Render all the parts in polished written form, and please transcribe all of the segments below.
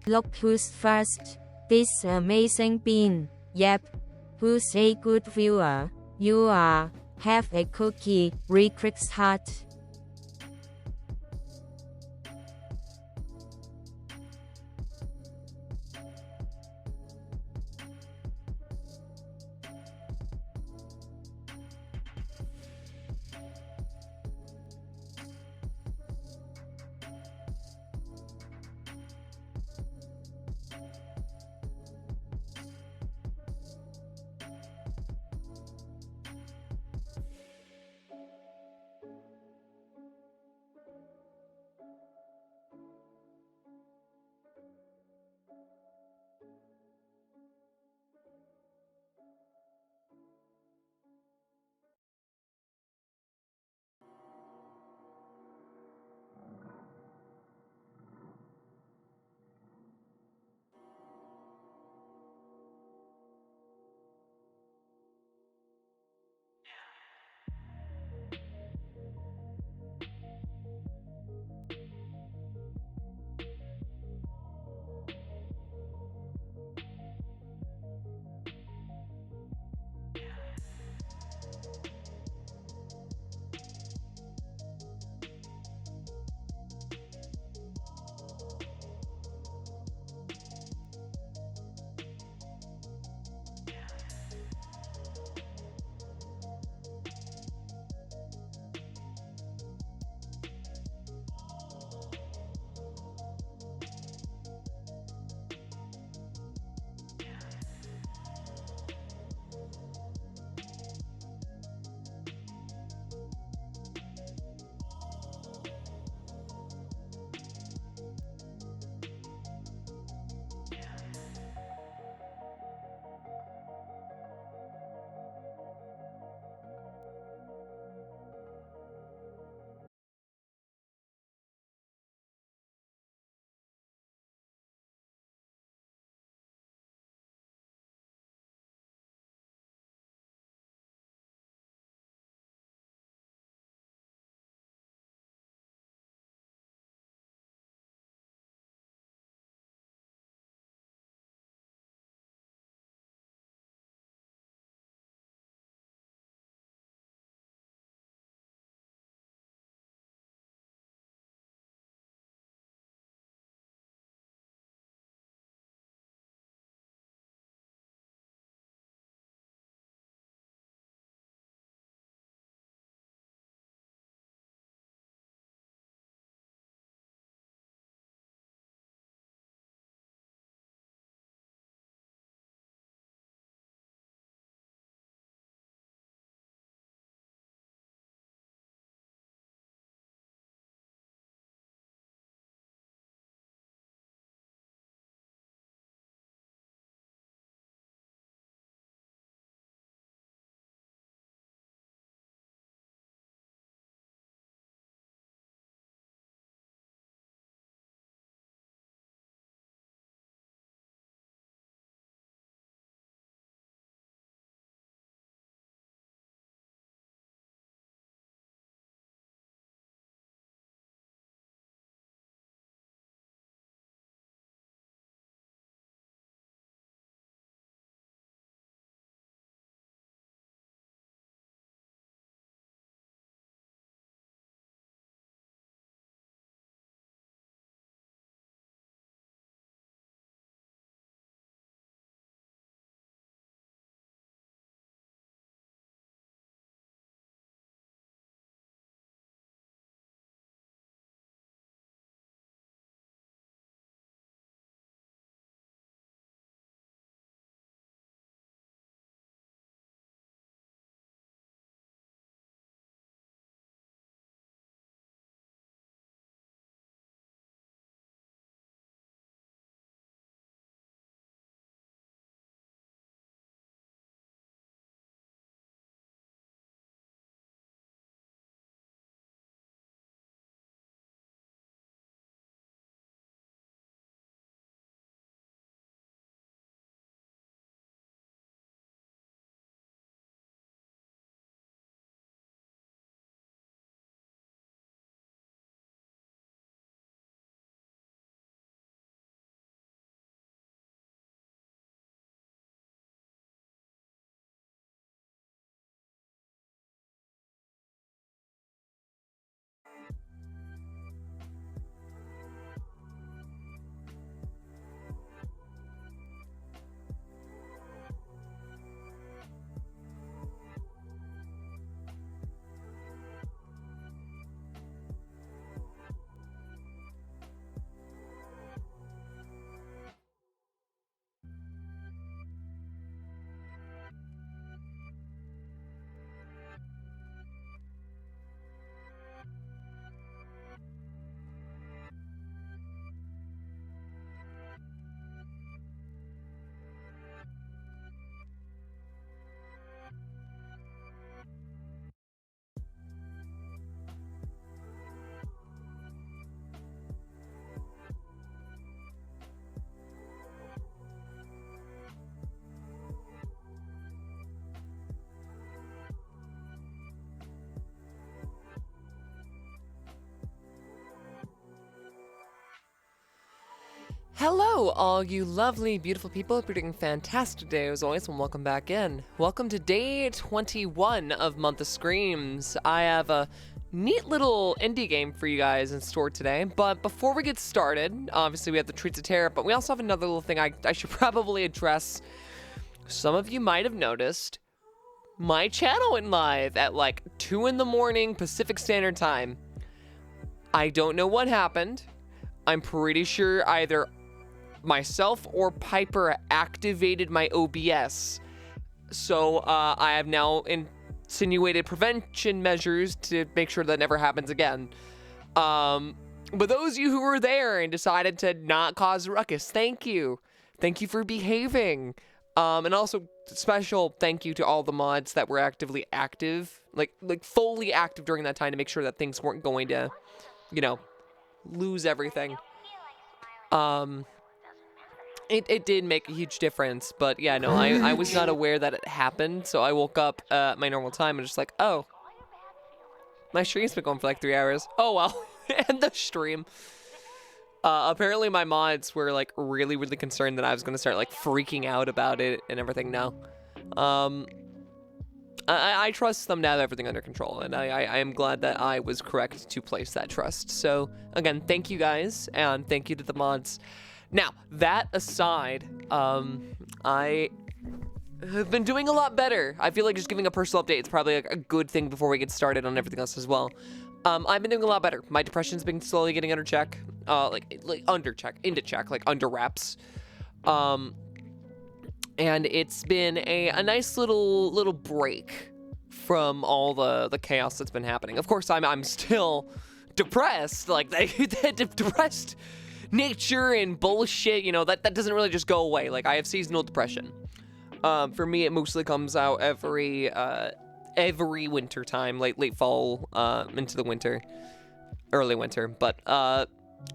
Look who's first. This amazing bean. Yep. Who's a good viewer? You are. Have a cookie. Re-Crix heart. Hello, all you lovely, beautiful people. Hope you're doing fantastic day as always, and welcome back in. Welcome to day 21 of Month of Screams. I have a neat little indie game for you guys in store today, but before we get started, obviously we have the Treats of Terror, but we also have another little thing I should probably address. Some of you might have noticed my channel went live at like 2 in the morning Pacific Standard Time. I don't know what happened. I'm pretty sure either myself or Piper activated my OBS. So I have now insinuated prevention measures to make sure that never happens again. But those of you who were there and decided to not cause a ruckus, thank you. Thank you for behaving. And also special thank you to all the mods that were actively active, like fully active during that time to make sure that things weren't going to, you know, lose everything. It did make a huge difference, but yeah, no, I was not aware that it happened, so I woke up at my normal time and just like, oh, my stream's been going for like 3 hours. Oh, well, and the stream. Apparently my mods were like really, really concerned that I was going to start like freaking out about it and everything now. I trust them to have everything under control, and I am glad that I was correct to place that trust. So, again, thank you guys, and thank you to the mods. Now, that aside, I have been doing a lot better. I feel like just giving a personal update is probably like a good thing before we get started on everything else as well. I've been doing a lot better. My depression's been slowly getting under check, into check, like under wraps. And it's been a nice little break from all the chaos that's been happening. Of course, I'm still depressed, like the depressed nature and bullshit, you know, that doesn't really just go away. Like, I have seasonal depression. For me, it mostly comes out every winter time, late fall, into the winter, early winter. But,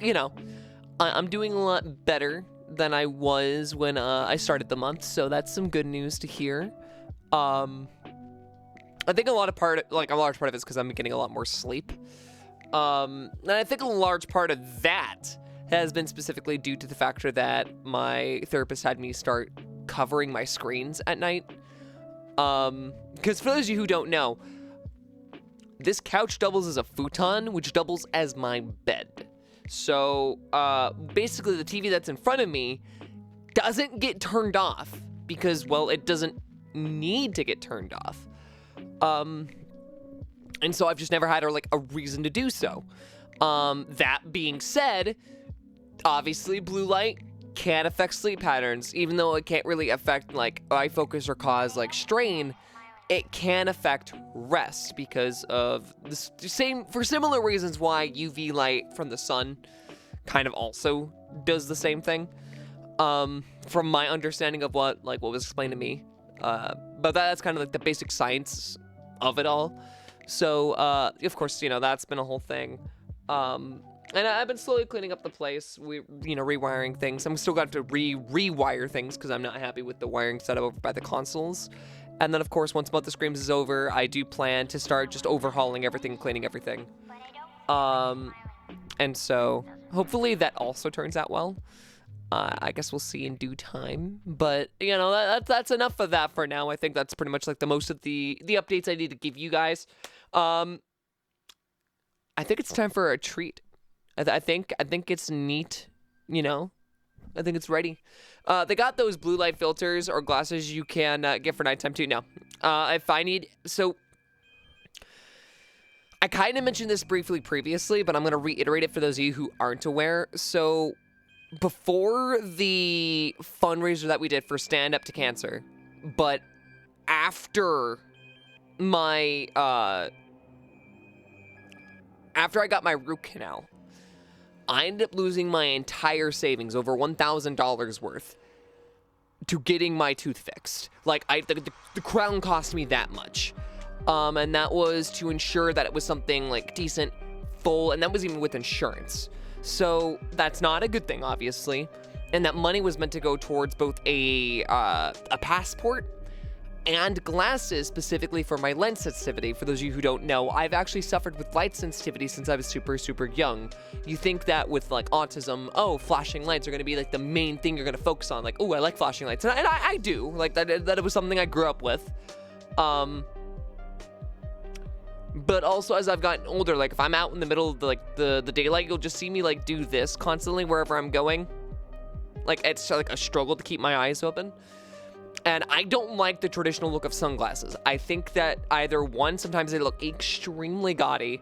you know, I'm doing a lot better than I was when I started the month, so that's some good news to hear. I think a large part of it is because I'm getting a lot more sleep. And I think a large part of that has been specifically due to the factor that my therapist had me start covering my screens at night. Because for those of you who don't know, this couch doubles as a futon, which doubles as my bed. So, basically the TV that's in front of me doesn't get turned off because, well, it doesn't need to get turned off. And so I've just never had a reason to do so. That being said, obviously blue light can affect sleep patterns, even though it can't really affect eye focus or cause strain. It can affect rest because of for similar reasons why UV light from the sun kind of also does the same thing. From my understanding of what was explained to me, but that's kind of the basic science of it all. So of course, that's been a whole thing. And I've been slowly cleaning up the place. Rewiring things. I'm still got to rewire things because I'm not happy with the wiring setup over by the consoles. And then, of course, once Month of Screams is over, I do plan to start just overhauling everything, cleaning everything. And so, hopefully that also turns out well. I guess we'll see in due time. But, that's enough of that for now. I think that's pretty much the most of the updates I need to give you guys. I think it's time for a treat. I think it's neat, I think it's ready. They got those blue light filters or glasses you can get for nighttime too. Now, if I need... So, I kind of mentioned this briefly previously, but I'm going to reiterate it for those of you who aren't aware. So, before the fundraiser that we did for Stand Up to Cancer, but after my... after I got my root canal, I ended up losing my entire savings, over $1,000 worth, to getting my tooth fixed. The crown cost me that much. And that was to ensure that it was something decent, full, and that was even with insurance. So that's not a good thing, obviously. And that money was meant to go towards both a passport and glasses specifically for my lens sensitivity. For those of you who don't know, I've actually suffered with light sensitivity since I was super, super young. You think that with like autism, oh, flashing lights are gonna be like the main thing you're gonna focus on. Like, oh, I like flashing lights. And I do. Like that it was something I grew up with. But also as I've gotten older, like if I'm out in the middle of the daylight, you'll just see me like do this constantly wherever I'm going. Like it's like a struggle to keep my eyes open. And I don't like the traditional look of sunglasses. I think that either one, sometimes they look extremely gaudy,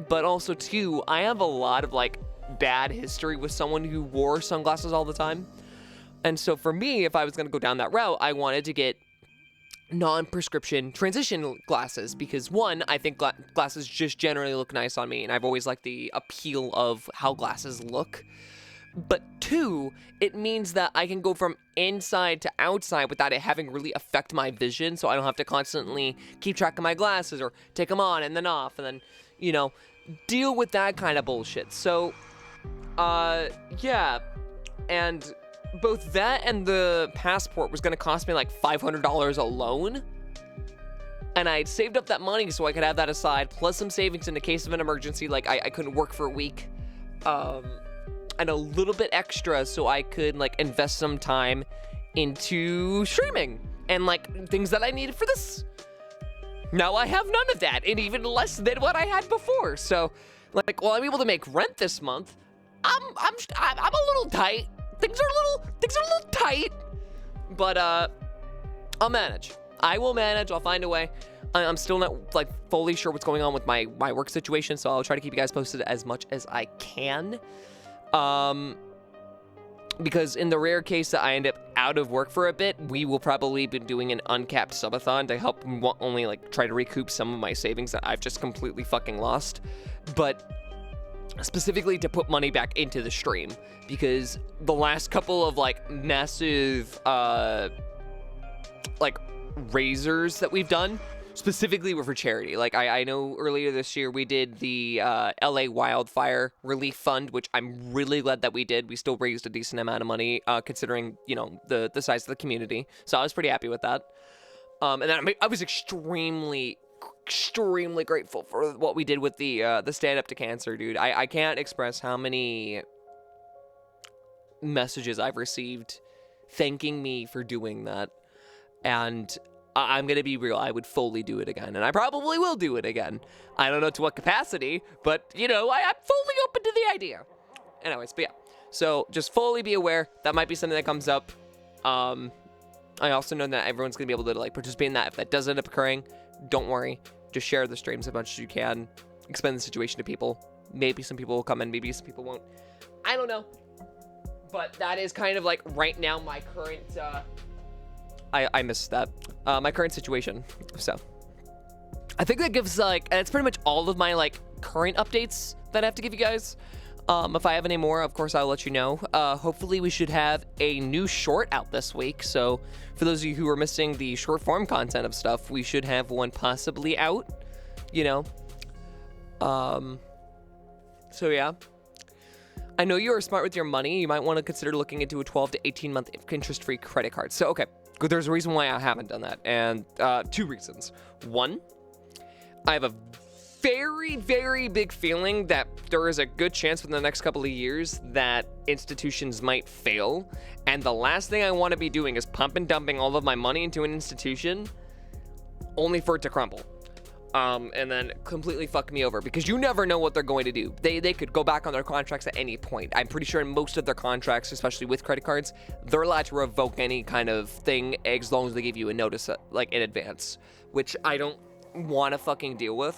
but also two, I have a lot of like bad history with someone who wore sunglasses all the time. And so for me, if I was gonna go down that route, I wanted to get non-prescription transition glasses because one, I think glasses just generally look nice on me, and I've always liked the appeal of how glasses look. But two, it means that I can go from inside to outside without it having really affect my vision, so I don't have to constantly keep track of my glasses or take them on and then off and then, you know, deal with that kind of bullshit. So, yeah, and both that and the passport was gonna cost me like $500 alone. And I had saved up that money so I could have that aside, plus some savings in the case of an emergency, like I couldn't work for a week. And a little bit extra so I could like invest some time into streaming and like things that I needed for this. Now I have none of that, and even less than what I had before. So, like, while I'm able to make rent this month, I'm a little tight. Things are a little tight, but I'll manage. I will manage. I'll find a way. I'm still not like fully sure what's going on with my work situation, so I'll try to keep you guys posted as much as I can. Because in the rare case that I end up out of work for a bit, we will probably be doing an uncapped subathon to help only like try to recoup some of my savings that I've just completely fucking lost, but specifically to put money back into the stream, because the last couple of like massive like raisers that we've done specifically were for charity. Like I know earlier this year we did the LA wildfire relief fund, which I'm really glad that we did. We still raised a decent amount of money considering, you know, the size of the community. So I was pretty happy with that. And then I was extremely grateful for what we did with the Stand Up to Cancer, dude. I can't express how many messages I've received thanking me for doing that. And I'm gonna be real, I would fully do it again, and I probably will do it again. I don't know to what capacity, but, you know, I'm fully open to the idea. Anyways, but yeah, so just fully be aware that might be something that comes up. I also know that everyone's gonna be able to, like, participate in that. If that does end up occurring, don't worry. Just share the streams as much as you can. Explain the situation to people. Maybe some people will come in, maybe some people won't. I don't know. But that is kind of, like, right now my current, I missed that. My current situation. So I think that gives like, that's pretty much all of my like current updates that I have to give you guys. If I have any more, of course, I'll let you know. Hopefully we should have a new short out this week. So for those of you who are missing the short form content of stuff, we should have one possibly out, you know? So yeah. I know you are smart with your money. You might want to consider looking into a 12 to 18 month interest-free credit card. So, okay. There's a reason why I haven't done that, and two reasons. One, I have a very, very big feeling that there is a good chance within the next couple of years that institutions might fail, and the last thing I want to be doing is pump and dumping all of my money into an institution only for it to crumble. And then completely fuck me over, because you never know what they're going to do. They could go back on their contracts at any point. I'm pretty sure in most of their contracts, especially with credit cards, they're allowed to revoke any kind of thing as long as they give you a notice, like, in advance, which I don't want to fucking deal with.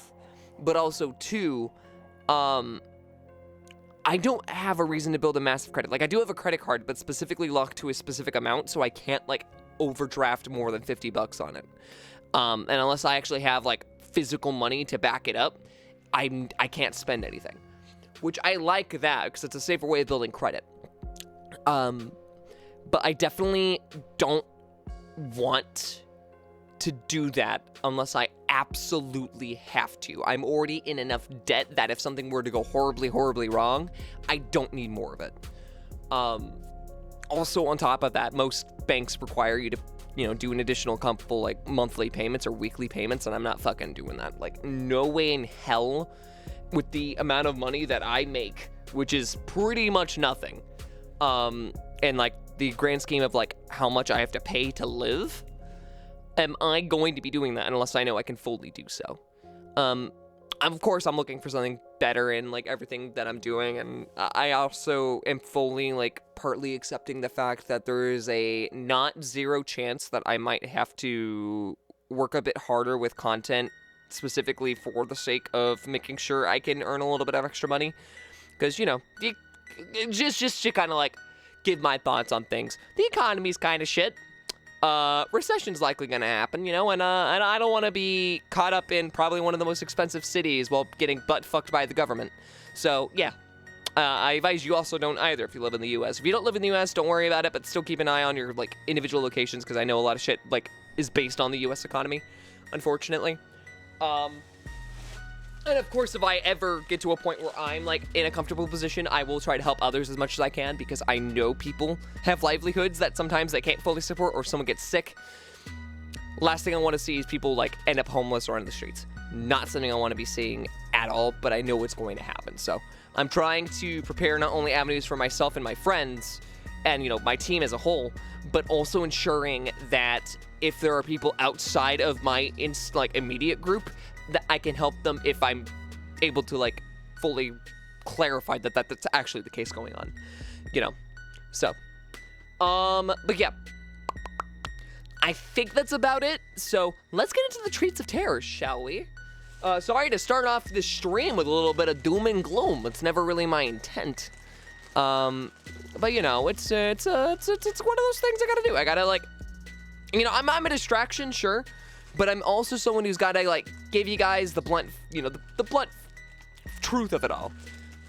But also, two, I don't have a reason to build a massive credit. Like, I do have a credit card, but specifically locked to a specific amount, so I can't, like, overdraft more than $50 on it. And unless I actually have, like, physical money to back it up, I can't spend anything, which I like that because it's a safer way of building credit. But I definitely don't want to do that unless I absolutely have to. I'm already in enough debt that if something were to go horribly, horribly wrong, I don't need more of it. Also, on top of that, most banks require you to, do an additional couple like monthly payments or weekly payments, and I'm not fucking doing that. Like, no way in hell, with the amount of money that I make, which is pretty much nothing, and like the grand scheme of like how much I have to pay to live, am I going to be doing that unless I know I can fully do so. Of course, I'm looking for something better in like everything that I'm doing, and I also am fully like partly accepting the fact that there is a not zero chance that I might have to work a bit harder with content, specifically for the sake of making sure I can earn a little bit of extra money, because just to kind of like give my thoughts on things. The economy's kind of shit. Recession's likely gonna happen, and I don't want to be caught up in probably one of the most expensive cities while getting butt fucked by the government. So yeah, I advise you also don't either if you live in the U.S. If you don't live in the U.S., don't worry about it, but still keep an eye on your like individual locations, because I know a lot of shit like is based on the U.S. economy, unfortunately. And of course, if I ever get to a point where I'm like in a comfortable position, I will try to help others as much as I can, because I know people have livelihoods that sometimes they can't fully support, or someone gets sick. Last thing I want to see is people like end up homeless or on the streets. Not something I want to be seeing at all, but I know it's going to happen. So I'm trying to prepare not only avenues for myself and my friends and, my team as a whole, but also ensuring that if there are people outside of my immediate group, that I can help them if I'm able to like fully clarify that that's actually the case going on, so but yeah, I think that's about it. So let's get into the treats of terror, shall we? Sorry to start off this stream with a little bit of doom and gloom. It's never really my intent, but it's one of those things I gotta do. I gotta like, I'm a distraction, sure, but I'm also someone who's got to like give you guys the blunt, the blunt truth of it all.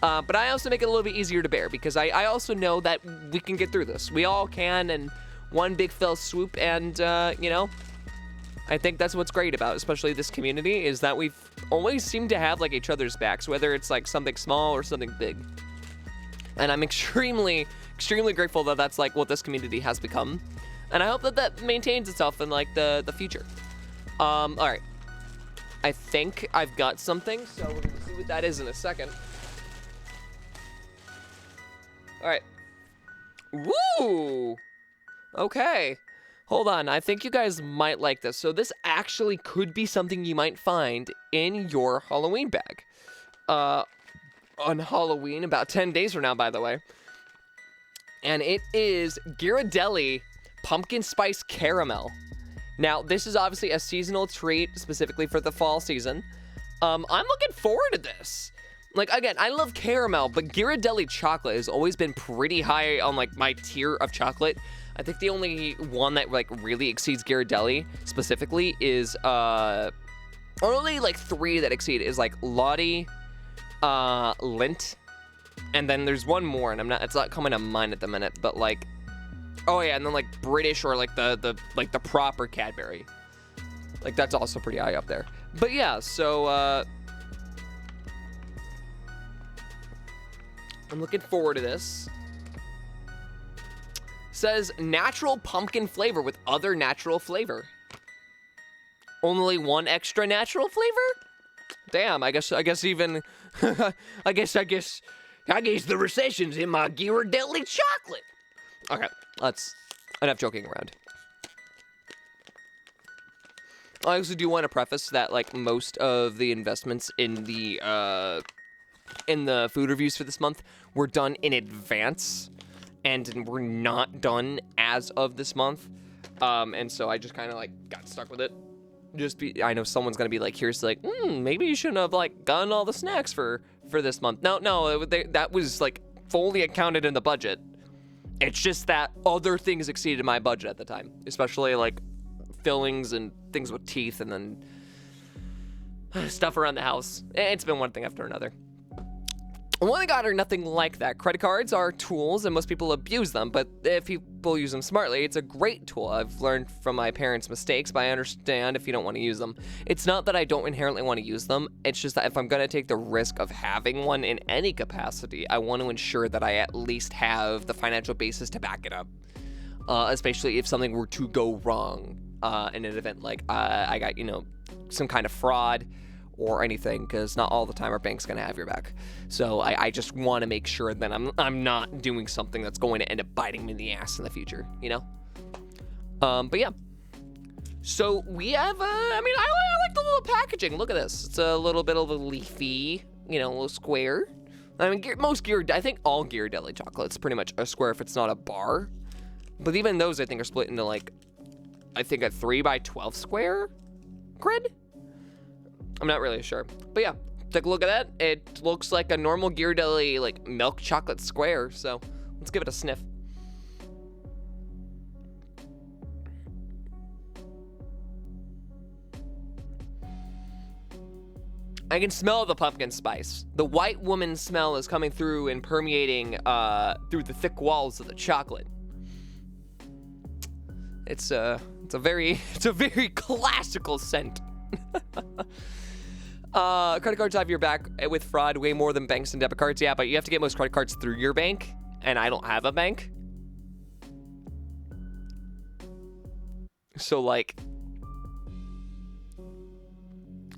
But I also make it a little bit easier to bear, because I also know that we can get through this. We all can, and one big fell swoop. And I think that's what's great about, especially this community, is that we've always seemed to have like each other's backs, whether it's like something small or something big. And I'm extremely, extremely grateful that that's like what this community has become. And I hope that that maintains itself in like the future. All right. I think I've got something, so we're gonna see what that is in a second. All right. Woo! Okay. Hold on. I think you guys might like this. So this actually could be something you might find in your Halloween bag. On Halloween, about 10 days from now, by the way. And it is Ghirardelli Pumpkin Spice Caramel. Now, this is obviously a seasonal treat, specifically for the fall season. I'm looking forward to this. Like, again, I love caramel, but Ghirardelli chocolate has always been pretty high on, like, my tier of chocolate. I think the only one that, like, really exceeds Ghirardelli, specifically, is, only, like, 3 that exceed is, like, Lottie, Lindt, and then there's one more, and it's not coming to mind at the minute, but, like, oh yeah, and then like British or like the proper Cadbury. Like that's also pretty high up there. But yeah, so I'm looking forward to this. Says natural pumpkin flavor with other natural flavor. Only one extra natural flavor? Damn, I guess even I guess the recession's in my Ghirardelli chocolate. Okay, that's enough joking around. I also do want to preface that, like, most of the investments in the food reviews for this month were done in advance, and were not done as of this month. And so I just kind of, like, got stuck with it. I know someone's gonna be like, here's, like, maybe you shouldn't have, like, gotten all the snacks for this month. No, that was, like, fully accounted in the budget. It's just that other things exceeded my budget at the time, especially like fillings and things with teeth, and then stuff around the house. It's been one thing after another. One thing or nothing like that. Credit cards are tools, and most people abuse them, but if people use them smartly, it's a great tool. I've learned from my parents' mistakes, but I understand if you don't want to use them. It's not that I don't inherently want to use them, it's just that if I'm going to take the risk of having one in any capacity, I want to ensure that I at least have the financial basis to back it up. especially if something were to go wrong in an event like I got, you know, some kind of fraud or anything, because not all the time our bank's gonna have your back. So I just want to make sure that I'm not doing something that's going to end up biting me in the ass in the future, you know? But yeah. So we have, I mean, I like the little packaging. Look at this. It's a little bit of a leafy, you know, little square. I mean, I think all Ghirardelli chocolates pretty much a square if it's not a bar. But even those, I think, are split into, like, I think a 3x12 square grid? I'm not really sure. But yeah, take a look at that. It looks like a normal Ghirardelli, like, milk chocolate square. So let's give it a sniff. I can smell the pumpkin spice. The white woman smell is coming through and permeating through the thick walls of the chocolate. It's a very classical scent. Credit cards have your back with fraud way more than banks and debit cards. Yeah, but you have to get most credit cards through your bank, and I don't have a bank. So like,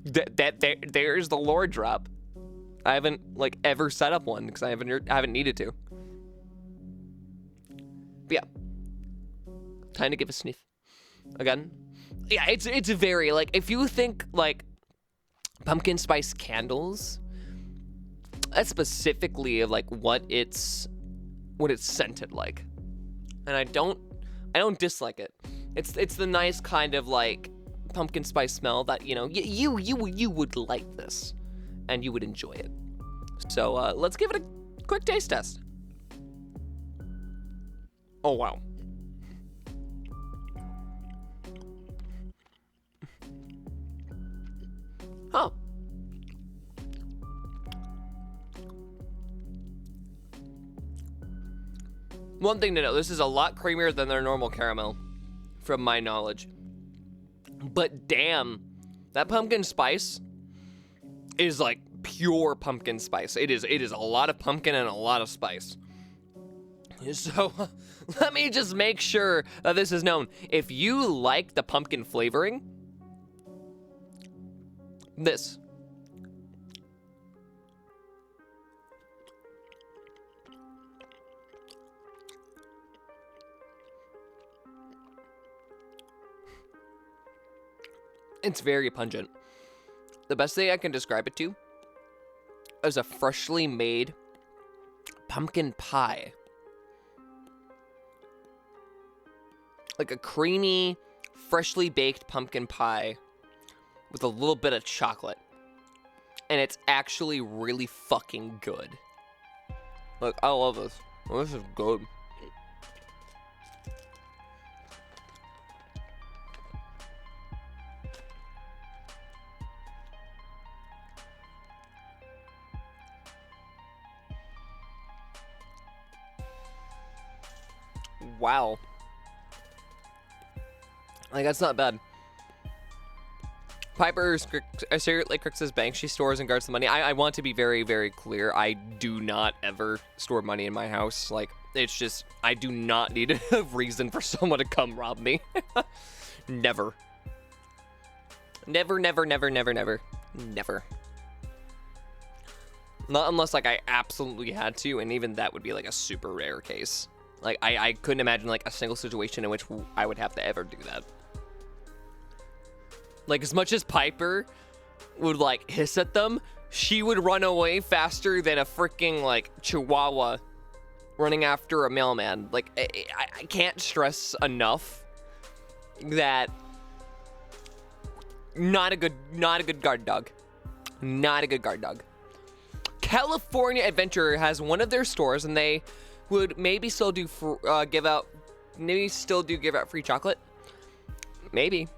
there's the lore drop. I haven't like ever set up one because I haven't needed to. But yeah, time to give a sniff again. Yeah, it's very like, if you think like pumpkin spice candles, that's specifically of like what it's scented like, and I don't dislike it. It's the nice kind of like pumpkin spice smell that, you know, you would like this and you would enjoy it. So let's give it a quick taste test. Oh wow. Huh. One thing to know, this is a lot creamier than their normal caramel, from my knowledge. But damn, that pumpkin spice is like pure pumpkin spice. It is a lot of pumpkin and a lot of spice. So let me just make sure that this is known. If you like the pumpkin flavoring, this. It's very pungent. The best thing I can describe it to is a freshly made pumpkin pie. Like a creamy, freshly baked pumpkin pie with a little bit of chocolate. And it's actually really fucking good. Like, I love this. This is good. Wow. Like, that's not bad. Piper secretly Crix's bank. She stores and guards the money. I want to be very, very clear. I do not ever store money in my house. Like, it's just, I do not need a reason for someone to come rob me. Never. Never, never, never, never, never. Never. Not unless, like, I absolutely had to, and even that would be, like, a super rare case. Like, I couldn't imagine, like, a single situation in which I would have to ever do that. Like, as much as Piper would, like, hiss at them, she would run away faster than a freaking, like, chihuahua running after a mailman. Like, I can't stress enough that not a good guard dog. Not a good guard dog. California Adventure has one of their stores, and they would maybe still do give out free chocolate. Maybe.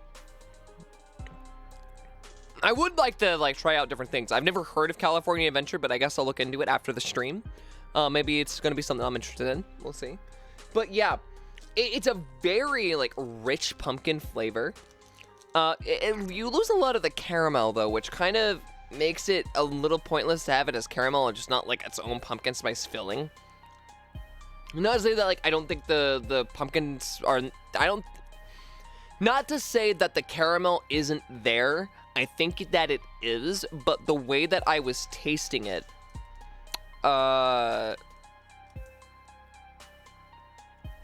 I would like to like try out different things. I've never heard of California Adventure, but I guess I'll look into it after the stream. Maybe it's gonna be something I'm interested in. We'll see. But yeah, it's a very like rich pumpkin flavor. You lose a lot of the caramel though, which kind of makes it a little pointless to have it as caramel and just not like its own pumpkin spice filling. Not to say that, like, I don't think the pumpkins are, not to say that the caramel isn't there. I think that it is, but the way that I was tasting it,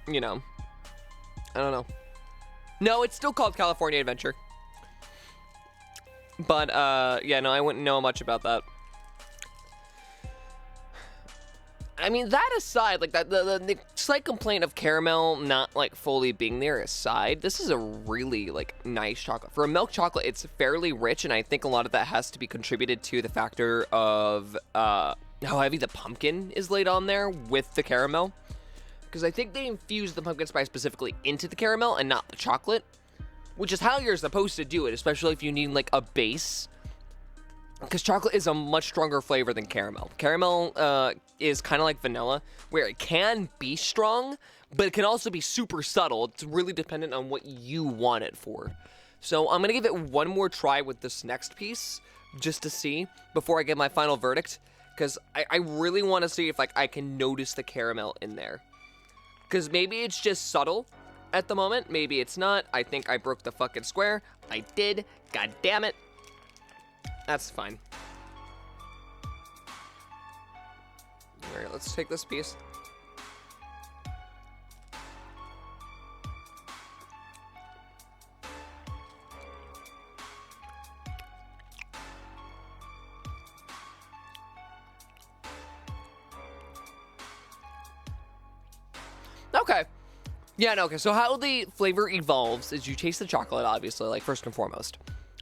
you know, I don't know. No, it's still called California Adventure. But, yeah, no, I wouldn't know much about that. I mean, that aside, like, the slight complaint of caramel not, like, fully being there aside, this is a really, like, nice chocolate. For a milk chocolate, it's fairly rich, and I think a lot of that has to be contributed to the factor of, how heavy the pumpkin is laid on there with the caramel. Because I think they infuse the pumpkin spice specifically into the caramel and not the chocolate, which is how you're supposed to do it, especially if you need, like, a base. Because chocolate is a much stronger flavor than caramel. Caramel is kind of like vanilla, where it can be strong, but it can also be super subtle. It's really dependent on what you want it for. So I'm going to give it one more try with this next piece, just to see, before I give my final verdict. Because I really want to see if, like, I can notice the caramel in there. Because maybe it's just subtle at the moment. Maybe it's not. I think I broke the fucking square. I did. God damn it. That's fine. Alright, let's take this piece. Okay. Yeah, no, okay, so how the flavor evolves is you taste the chocolate, obviously, like, first and foremost.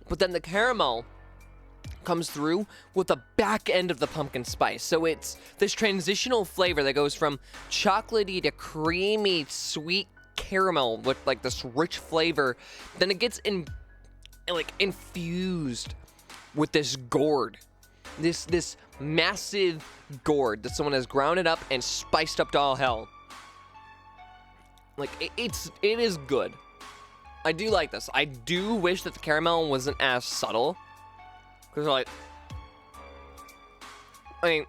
But then the caramel comes through with the back end of the pumpkin spice. So it's this transitional flavor that goes from chocolatey to creamy, sweet caramel with, like, this rich flavor. Then it gets infused with this gourd. This massive gourd that someone has ground it up and spiced up to all hell. Like, it is good. I do like this. I do wish that the caramel wasn't as subtle. Because, like, I mean,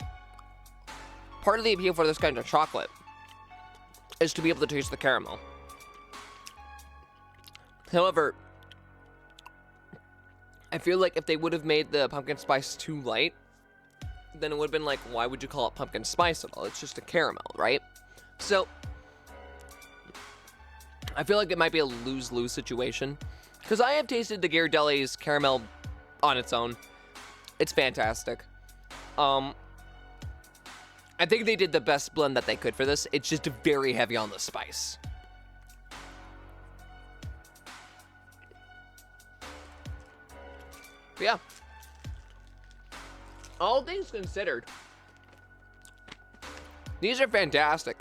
part of the appeal for this kind of chocolate is to be able to taste the caramel. However, I feel like if they would have made the pumpkin spice too light, then it would have been like, why would you call it pumpkin spice at all? It's just a caramel, right? So, I feel like it might be a lose-lose situation. Because I have tasted the Ghirardelli's caramel on its own. It's fantastic. I think they did the best blend that they could for this. It's just very heavy on the spice. But yeah. All things considered, these are fantastic.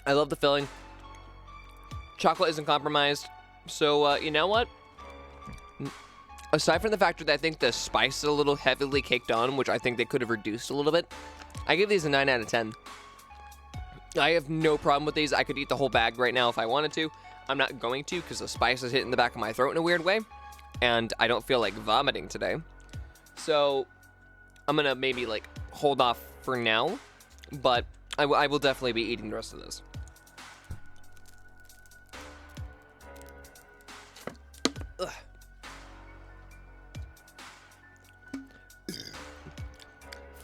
I love the filling. Chocolate isn't compromised. So, you know what? Aside from the fact that I think the spice is a little heavily caked on, which I think they could have reduced a little bit, I give these a 9 out of 10. I have no problem with these. I could eat the whole bag right now if I wanted to. I'm not going to because the spice is hitting the back of my throat in a weird way, and I don't feel like vomiting today. So I'm going to maybe, like, hold off for now, but I will definitely be eating the rest of this. Ugh.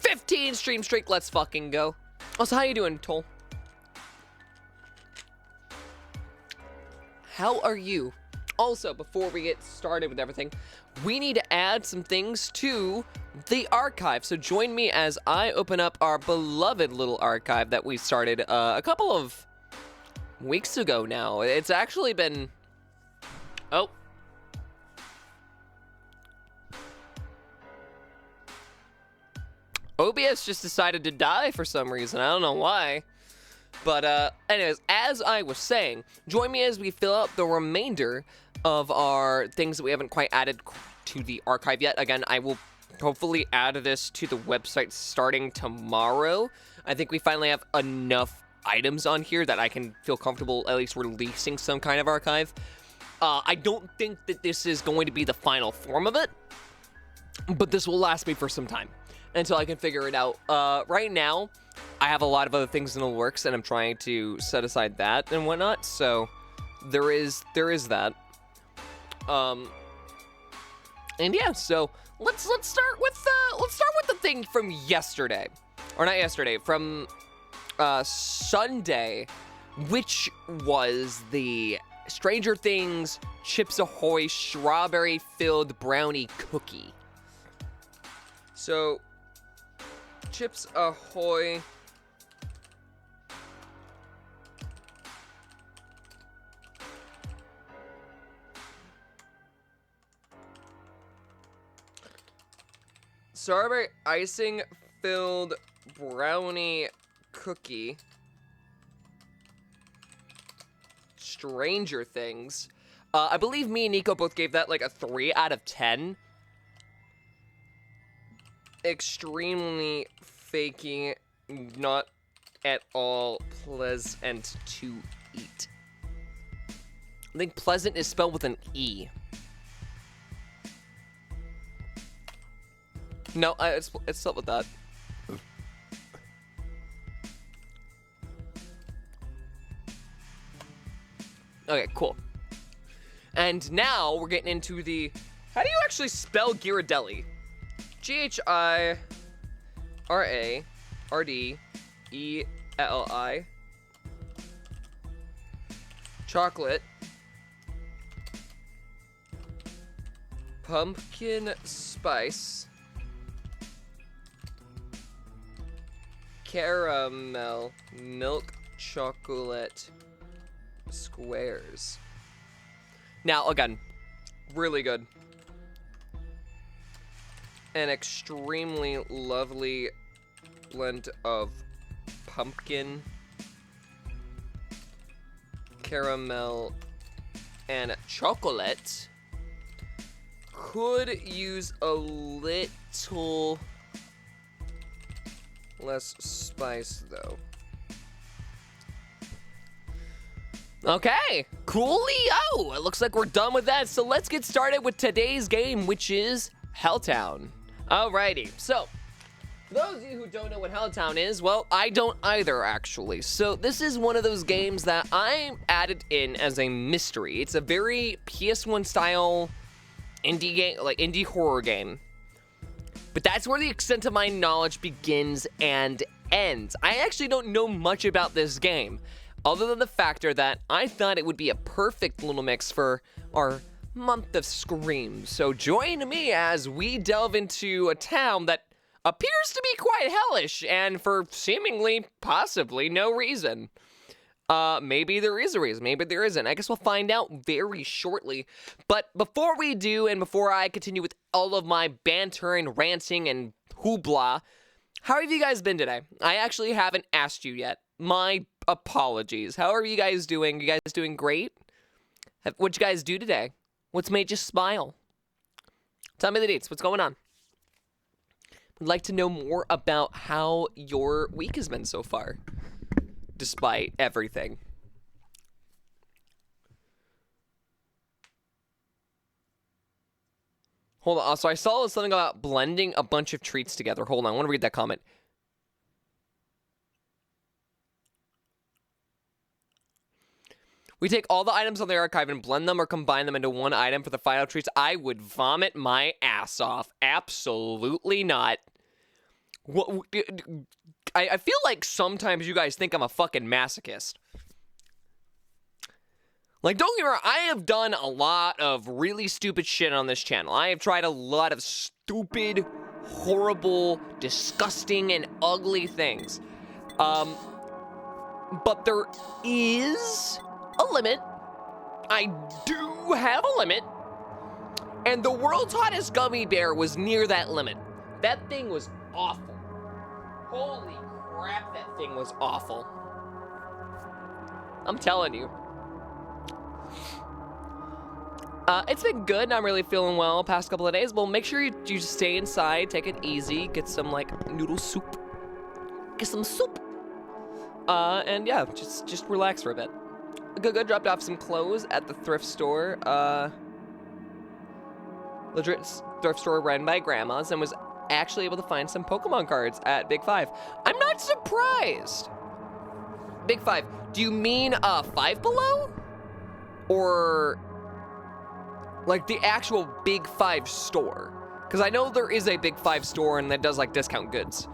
15 stream streak, let's fucking go. Also, how you doing, Toll? How are you? Also, before we get started with everything, we need to add some things to the archive. So join me as I open up our beloved little archive that we started a couple of weeks ago now. It's actually been... Oh. OBS just decided to die for some reason. I don't know why. But anyways, as I was saying, join me as we fill out the remainder of our things that we haven't quite added to the archive yet. Again, I will hopefully add this to the website starting tomorrow. I think we finally have enough items on here that I can feel comfortable at least releasing some kind of archive. I don't think that this is going to be the final form of it, but this will last me for some time until I can figure it out. Right now, I have a lot of other things in the works, and I'm trying to set aside that and whatnot. So there is that. And yeah, so let's start with the thing from yesterday, or not yesterday, from Sunday, which was the Stranger Things Chips Ahoy strawberry-filled brownie cookie. So, Chips Ahoy. Strawberry icing filled brownie cookie. Stranger Things. I believe me and Nico both gave that like a 3 out of 10. Extremely fakey, not at all pleasant to eat. I think pleasant is spelled with an E. No, it's spelled with that. Okay, cool. And now we're getting into the... How do you actually spell Ghirardelli? Ghirardelli. Chocolate. Pumpkin spice. Caramel. Milk chocolate. Squares. Now, again, really good. An extremely lovely blend of pumpkin, caramel, and chocolate. Could use a little less spice, though. Okay, coolio. It looks like we're done with that, so let's get started with today's game, which is Helltown. Alrighty, so, for those of you who don't know what Helltown is, well, I don't either, actually. So, this is one of those games that I added in as a mystery. It's a very PS1 style indie game, like indie horror game. But that's where the extent of my knowledge begins and ends. I actually don't know much about this game, other than the factor that I thought it would be a perfect little mix for our month of Scream. So join me as we delve into a town that appears to be quite hellish, and for seemingly, possibly, no reason. Maybe there is a reason, maybe there isn't. I guess we'll find out very shortly. But before we do, and before I continue with all of my banter and ranting and hoopla, how have you guys been today? I actually haven't asked you yet. My apologies. How are you guys doing? You guys doing great? What'd you guys do today? What's made you smile? Tell me the dates. What's going on? Would like to know more about how your week has been so far, despite everything. Hold on. So I saw something about blending a bunch of treats together. Hold on. I want to read that comment. We take all the items on the archive and blend them or combine them into one item for the final treats. I would vomit my ass off. Absolutely not. I feel like sometimes you guys think I'm a fucking masochist. Like, don't get me wrong, I have done a lot of really stupid shit on this channel. I have tried a lot of stupid, horrible, disgusting, and ugly things. But there is a limit. I do have a limit. And the world's hottest gummy bear was near that limit. That thing was awful. Holy crap, that thing was awful. I'm telling you. It's been good. I'm really feeling well past couple of days. Well, make sure you stay inside, take it easy, get some like noodle soup. Get some soup. And yeah, just relax for a bit. Good dropped off some clothes at the thrift store. Legit thrift store run by grandma's, and was actually able to find some Pokemon cards at Big 5. I'm not surprised. Big 5, do you mean 5 Below? Or like the actual Big 5 store? Because I know there is a Big 5 store and that does like discount goods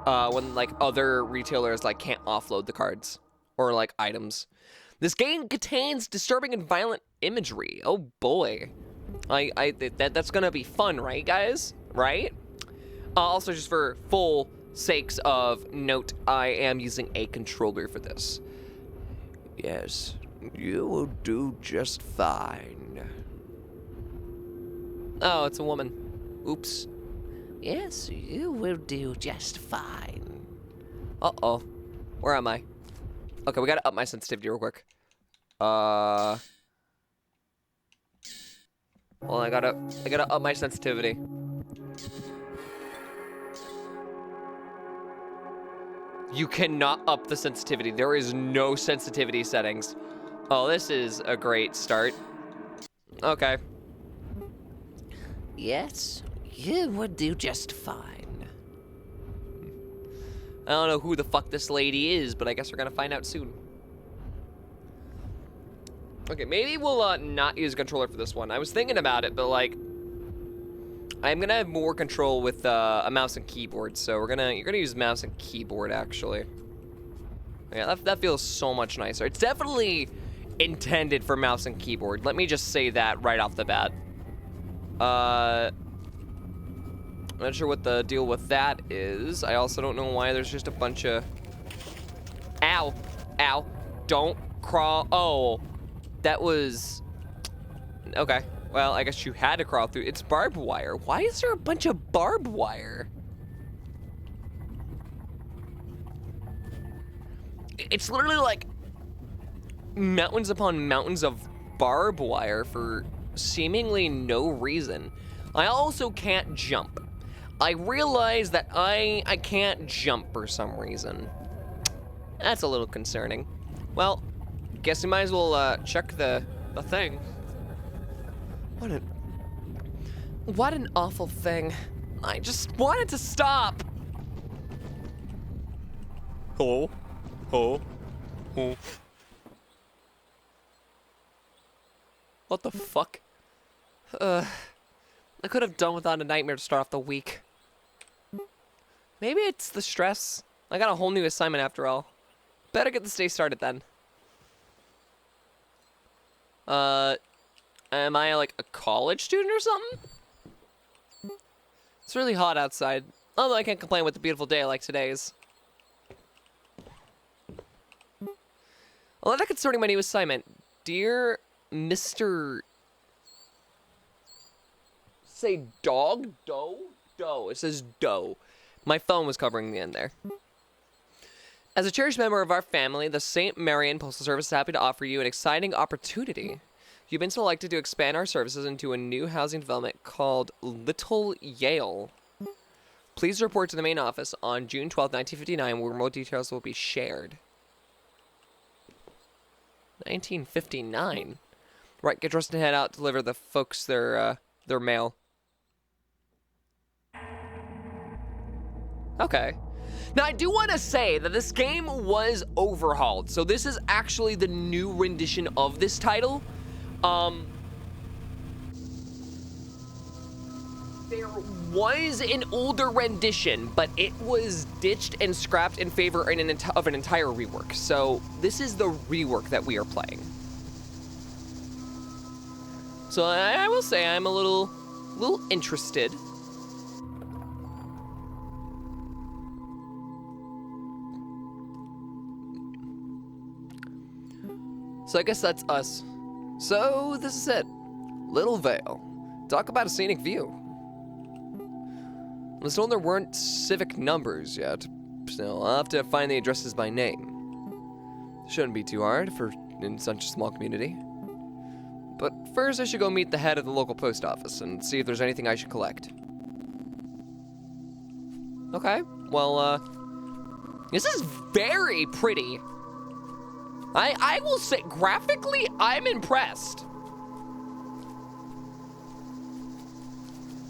when like other retailers like can't offload the cards or like items. This game contains disturbing and violent imagery. Oh boy. That's gonna be fun, right guys? Right? Also, just for full sakes of note, I am using a controller for this. Yes, you will do just fine. Oh, it's a woman. Oops. Yes, you will do just fine. Uh-oh. Where am I? Okay, we gotta up my sensitivity real quick. Well, I gotta up my sensitivity. You cannot up the sensitivity. There is no sensitivity settings. Oh, this is a great start. Okay. Yes, you would do just fine. I don't know who the fuck this lady is, but I guess we're gonna find out soon. Okay, maybe we'll not use a controller for this one. I was thinking about it, but like, I'm gonna have more control with a mouse and keyboard, so you're gonna use mouse and keyboard actually. Yeah, that feels so much nicer. It's definitely intended for mouse and keyboard. Let me just say that right off the bat. I'm not sure what the deal with that is. I also don't know why there's just a bunch of... Ow! Ow! Don't crawl. Oh, that was... Okay. Well, I guess you had to crawl through. It's barbed wire. Why is there a bunch of barbed wire? It's literally like mountains upon mountains of barbed wire for seemingly no reason. I also can't jump. I realize that I can't jump for some reason. That's a little concerning. Well, guess we might as well check the thing. What an awful thing. I just wanted to stop. Hello? Hello? Oh. What the fuck? I could have done without a nightmare to start off the week. Maybe it's the stress. I got a whole new assignment after all. Better get this day started then. Am I like a college student or something? It's really hot outside. Although I can't complain with a beautiful day like today's. A letter concerning my new assignment. Dear Mr. Say dog? Doe? Doe. It says doe. My phone was covering the end there. As a cherished member of our family, the St. Marian Postal Service is happy to offer you an exciting opportunity. You've been selected to expand our services into a new housing development called Little Yale. Please report to the main office on June 12, 1959, where more details will be shared. 1959? Right, get dressed and head out to deliver the folks their mail. Okay. Now, I do want to say that this game was overhauled, so this is actually the new rendition of this title. There was an older rendition, but it was ditched and scrapped in favor of an entire rework. So this is the rework that we are playing. So I will say I'm a little interested. So I guess that's us. So this is it. Little Vale. Talk about a scenic view. I was told there weren't civic numbers yet, so I'll have to find the addresses by name. Shouldn't be too hard in such a small community. But first I should go meet the head of the local post office and see if there's anything I should collect. Okay, well, this is very pretty. I will say, graphically, I'm impressed.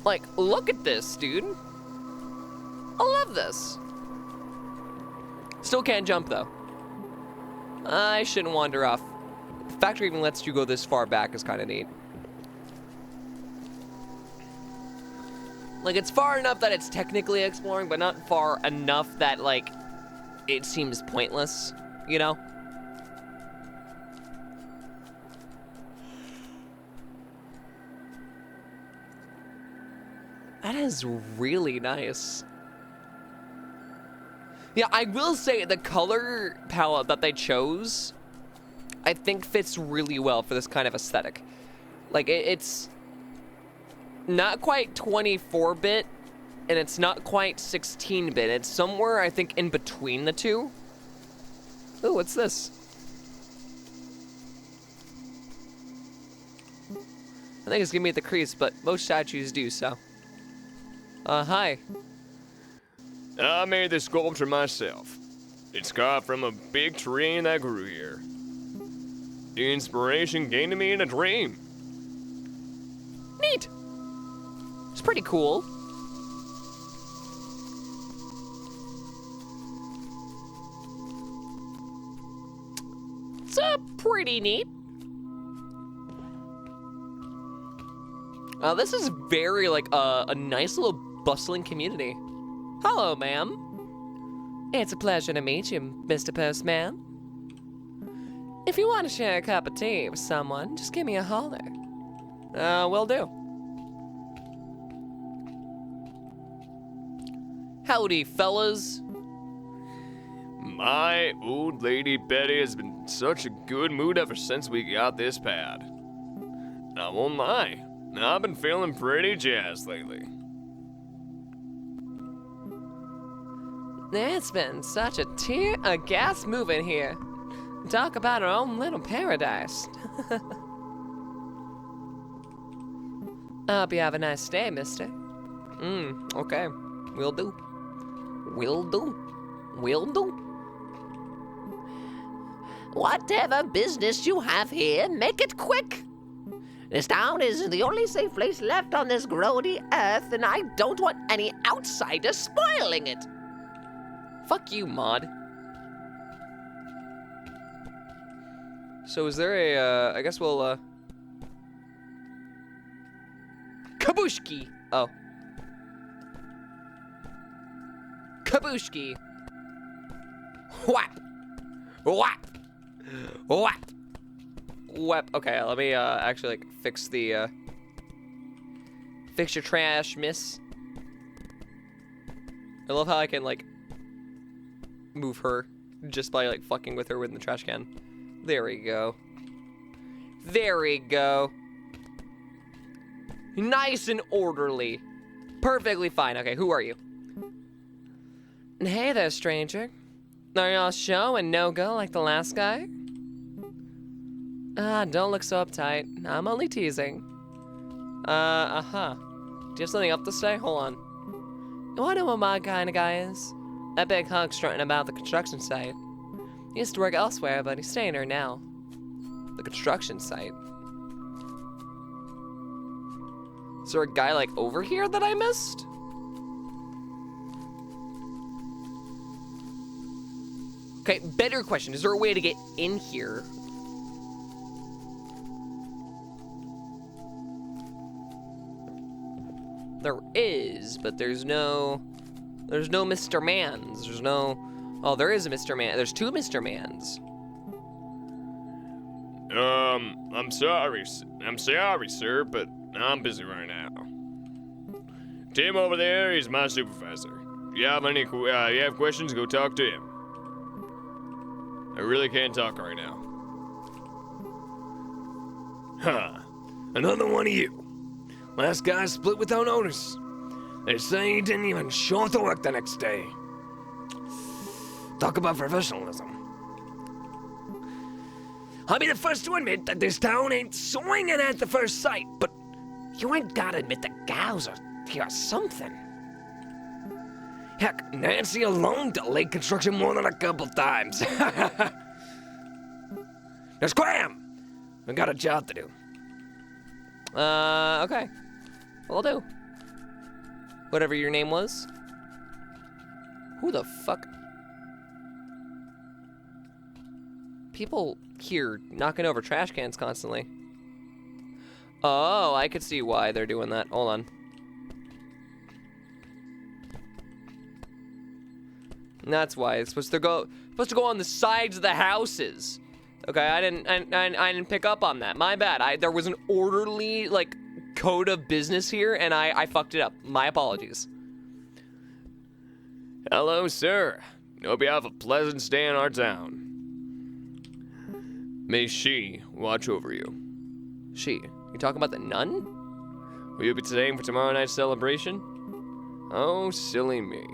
Like, look at this, dude. I love this. Still can't jump, though. I shouldn't wander off. The factory even lets you go this far back is kind of neat. Like, it's far enough that it's technically exploring, but not far enough that, like, it seems pointless, you know? That is really nice. Yeah, I will say the color palette that they chose, I think fits really well for this kind of aesthetic. Like, it's not quite 24-bit, and it's not quite 16-bit. It's somewhere, I think, in between the two. Ooh, what's this? I think it's gonna be at the crease, but most statues do, so. Hi. I made this sculpture myself. It's carved from a big tree that grew here. The inspiration came to me in a dream. Neat. It's pretty cool. It's pretty neat. This is very, like, a nice little bustling community. Hello, ma'am. It's a pleasure to meet you, Mr. Postman. If you want to share a cup of tea with someone, just give me a holler. Will do. Howdy, fellas. My old lady Betty has been in such a good mood ever since we got this pad. I won't lie, I've been feeling pretty jazzed lately. It's been such a gas moving here. Talk about our own little paradise. I hope you have a nice day, mister. Okay. Will do. Will do. Will do. Whatever business you have here, make it quick. This town is the only safe place left on this grody earth, and I don't want any outsiders spoiling it. Fuck you, mod. So is there a, I guess we'll, Kabushki! Oh. Kabushki! Whap! Whap! Whap! Whap. Okay, let me, actually, like, fix the, fix your trash, miss. I love how I can, like, move her just by, like, fucking with her in the trash can. There we go. There we go. Nice and orderly. Perfectly fine. Okay, who are you? Hey there, stranger. Are y'all show and no-go like the last guy? Don't look so uptight. I'm only teasing. Uh-huh. Do you have something up to say? Hold on. You wanna know what my kind of guy is? That big hunk strutting about the construction site. He used to work elsewhere, but he's staying here now. The construction site. Is there a guy, like, over here that I missed? Okay, better question. Is there a way to get in here? There is, but there's no Mr. Mans. There's no, oh, there is a Mr. Man. There's two Mr. Mans. I'm sorry, sir, but I'm busy right now. Tim over there, he's my supervisor. If you have you have questions, go talk to him. I really can't talk right now. Huh. Another one of you. Last guy split without notice. They say he didn't even show up to work the next day. Talk about professionalism. I'll be the first to admit that this town ain't swinging at the first sight, but you ain't gotta admit the gals are here something. Heck, Nancy alone delayed construction more than a couple times. Now scram! We got a job to do. Okay. Will do. Whatever your name was. Who the fuck? People here knocking over trash cans constantly. Oh, I could see why they're doing that. Hold on. And that's why it's supposed to go on the sides of the houses. Okay, I didn't pick up on that. My bad. There was an orderly like code of business here, and I fucked it up. My apologies. Hello, sir. Hope you have a pleasant stay in our town. May she watch over you. She? You talking about the nun? Will you be staying for tomorrow night's celebration? Oh, silly me.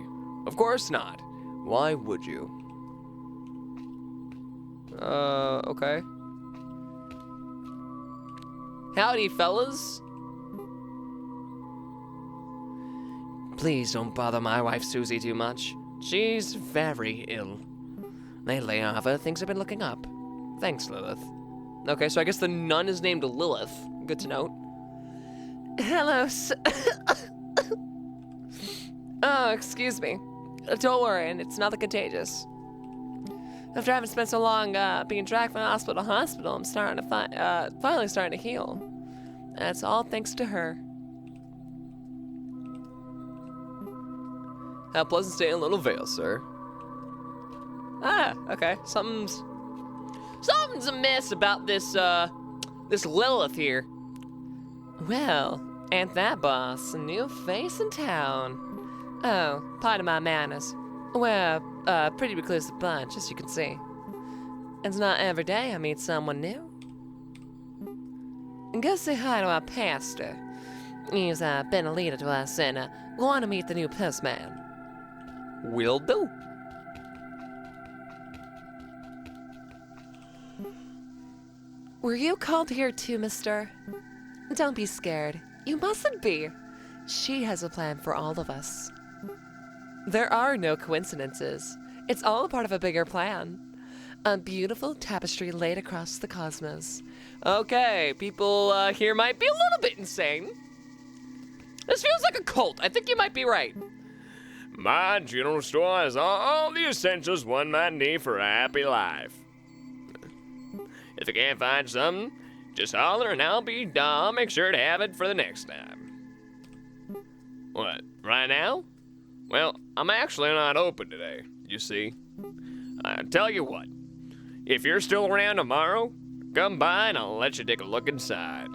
Of course not. Why would you? Okay. Howdy, fellas. Please don't bother my wife Susie too much. She's very ill. Lately, however, things have been looking up. Thanks, Lilith. Okay, so I guess the nun is named Lilith. Good to note. Hello, Oh, excuse me. Don't worry, and it's nothing contagious. After having spent so long being dragged from hospital to hospital, I'm starting to finally starting to heal. That's all thanks to her. Have a pleasant stay in Little Vale, sir. Ah, okay. Something's amiss about this this Lilith here. Well, ain't that boss a new face in town? Oh, pardon my manners. We're a pretty reclusive bunch, as you can see. It's not every day I meet someone new. And go say hi to our pastor. He's been a leader to us and want to meet the new postman. Will do. Were you called here too, mister? Don't be scared. You mustn't be. She has a plan for all of us. There are no coincidences. It's all a part of a bigger plan. A beautiful tapestry laid across the cosmos. Okay, people here might be a little bit insane. This feels like a cult. I think you might be right. My general store has all the essentials one might need for a happy life. If you can't find something, just holler and I'll make sure to have it for the next time. What, right now? Well, I'm actually not open today, you see. I tell you what, if you're still around tomorrow, come by and I'll let you take a look inside.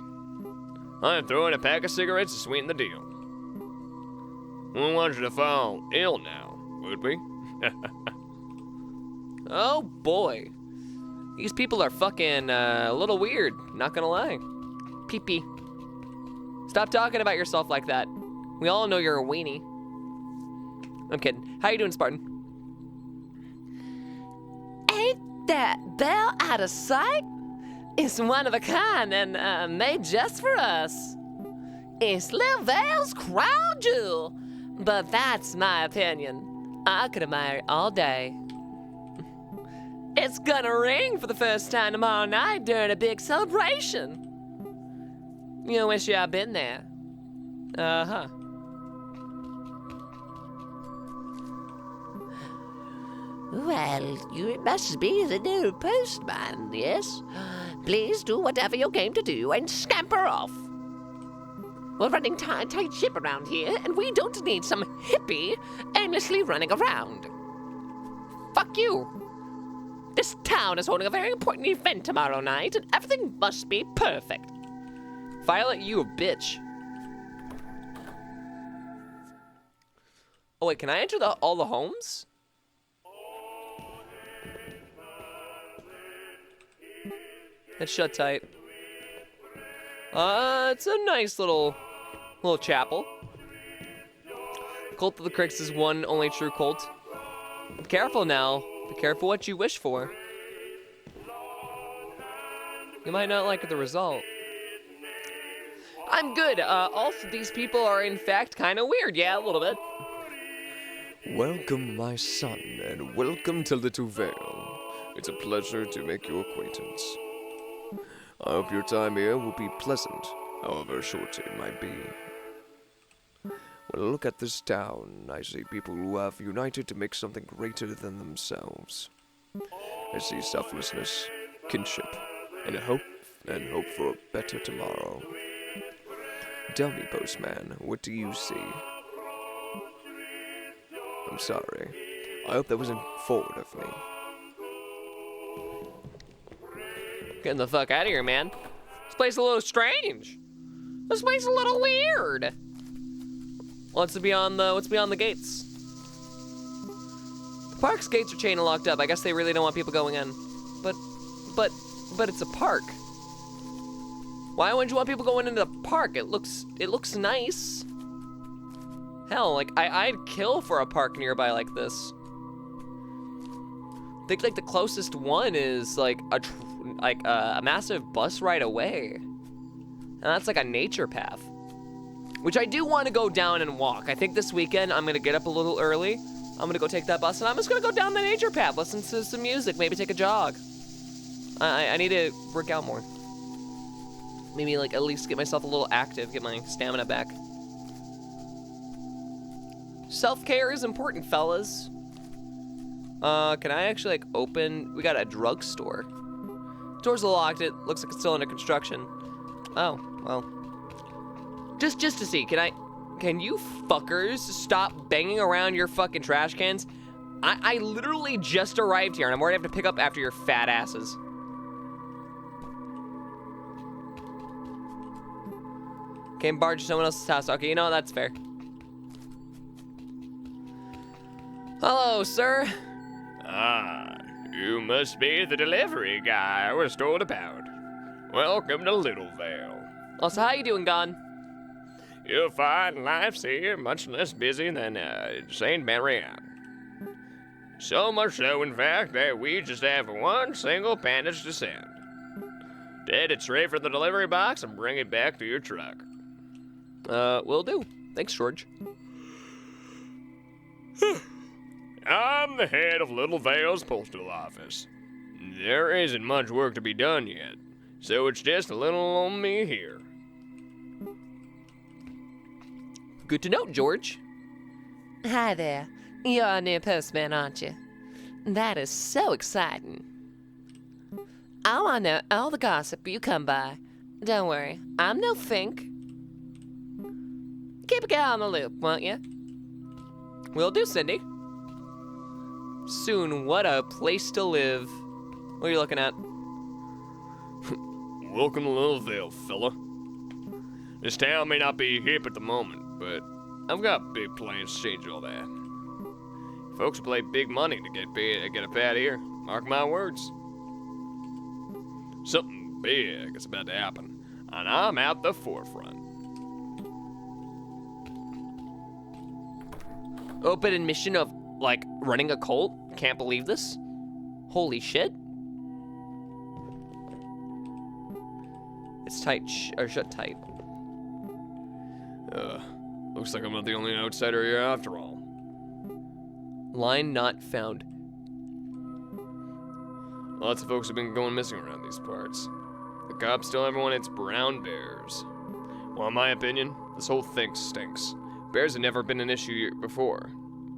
I'll throw in a pack of cigarettes to sweeten the deal. We don't want you to fall ill now, would we? Oh boy. These people are fucking a little weird, not gonna lie. Pee-pee. Stop talking about yourself like that. We all know you're a weenie. I'm kidding. How you doing, Spartan? Ain't that bell out of sight? It's one of a kind and made just for us. It's Lil Vale's crown jewel. But that's my opinion. I could admire it all day. It's gonna ring for the first time tomorrow night during a big celebration. You wish you had been there. Uh-huh. Well, you must be the new postman, yes? Please do whatever you came to do and scamper off. We're running tight ship around here, and we don't need some hippie aimlessly running around. Fuck you. This town is holding a very important event tomorrow night, and everything must be perfect. Violet, you a bitch. Oh wait, can I enter all the homes? It's shut tight. It's a nice little chapel. Cult of the Crix is one only true cult. Be careful now. Be careful what you wish for. You might not like the result. I'm good. Also, these people are in fact kind of weird. Yeah, a little bit. Welcome, my son, and welcome to Little Vale. It's a pleasure to make your acquaintance. I hope your time here will be pleasant, however short it might be. Look at this town. I see people who have united to make something greater than themselves. I see selflessness, kinship, and hope for a better tomorrow. Tell me, postman, what do you see? I'm sorry. I hope that wasn't forward of me. Getting the fuck out of here, man. This place is a little strange. This place is a little weird. What's beyond the gates? The park's gates are chained and locked up. I guess they really don't want people going in. But it's a park. Why wouldn't you want people going into the park? It looks nice. Hell, like I'd kill for a park nearby like this. I think like the closest one is like a massive bus ride away. And that's like a nature path. Which I do want to go down and walk. I think this weekend I'm going to get up a little early. I'm going to go take that bus and I'm just going to go down the nature path, listen to some music, maybe take a jog. I need to work out more. Maybe like at least get myself a little active, get my stamina back. Self-care is important, fellas. Can I actually like open, we got a drugstore. Doors are locked, it looks like it's still under construction. Oh, well. Just to see, can you fuckers stop banging around your fucking trash cans? I literally just arrived here and I'm worried I have to pick up after your fat asses. Can't barge to someone else's house. Okay, you know, that's fair. Hello, sir. Ah, you must be the delivery guy I was told about. Welcome to Littlevale. Also, how you doing, Gon? You'll find life's here much less busy than St. Marianne. So much so, in fact, that we just have one single package to send. Take it straight from the delivery box and bring it back to your truck. Will do. Thanks, George. I'm the head of Littlevale's postal office. There isn't much work to be done yet, so it's just a little on me here. Good to know, George. Hi there. You're a new postman, aren't you? That is so exciting. I want to know all the gossip you come by. Don't worry, I'm no fink. Keep a guy on the loop, won't you? Will do, Cindy. Soon, what a place to live. What are you looking at? Welcome to Littlevale, fella. This town may not be hip at the moment, but I've got big plans to change all that. Folks will pay big money to get a pad here. Mark my words. Something big is about to happen, and I'm at the forefront. Open admission of, like, running a cult? Can't believe this. Holy shit. It's tight, or shut tight. Looks like I'm not the only outsider here after all. Line not found. Lots of folks have been going missing around these parts. The cops tell everyone it's brown bears. Well, in my opinion, this whole thing stinks. Bears have never been an issue before.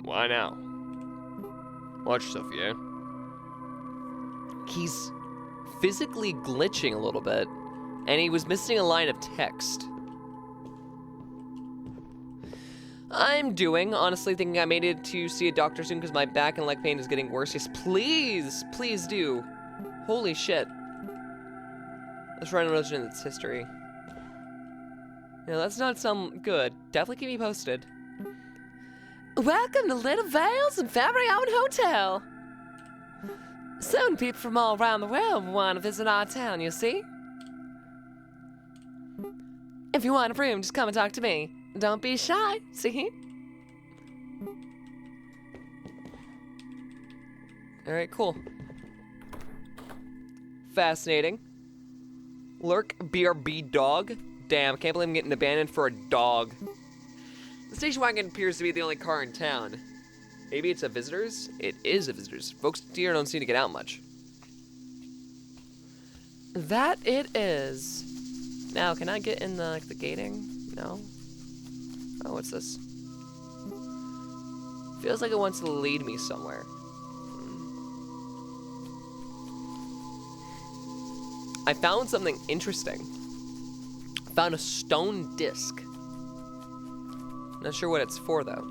Why now? Watch yourself, yeah? He's physically glitching a little bit, and he was missing a line of text. I'm honestly thinking I made it to see a doctor soon because my back and leg pain is getting worse. Yes, please do. Holy shit. Let's run a religion in its history. Yeah, that's not sound good. Definitely keep me posted. Welcome to Littlevale's very own hotel. Soon people from all around the world want to visit our town, you see? If you want a room, just come and talk to me. Don't be shy, see? Alright, cool. Fascinating. Lurk BRB dog? Damn, can't believe I'm getting abandoned for a dog. The station wagon appears to be the only car in town. Maybe it's a visitor's? It is a visitor's. Folks here don't seem to get out much. That it is. Now, can I get in the gating? No? Oh, what's this? Feels like it wants to lead me somewhere. I found something interesting. I found a stone disc. Not sure what it's for, though.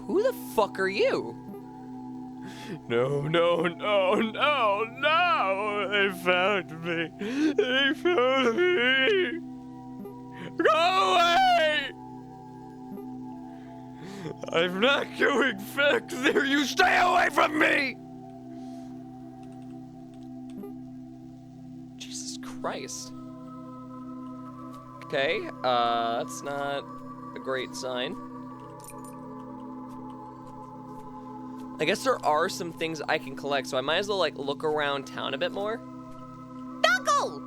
Who the fuck are you? No, no, no, no, no! They found me! They found me! Go away! I'm not going back there! You stay away from me! Jesus Christ. Okay, that's not a great sign. I guess there are some things I can collect, so I might as well, like, look around town a bit more. Knuckle!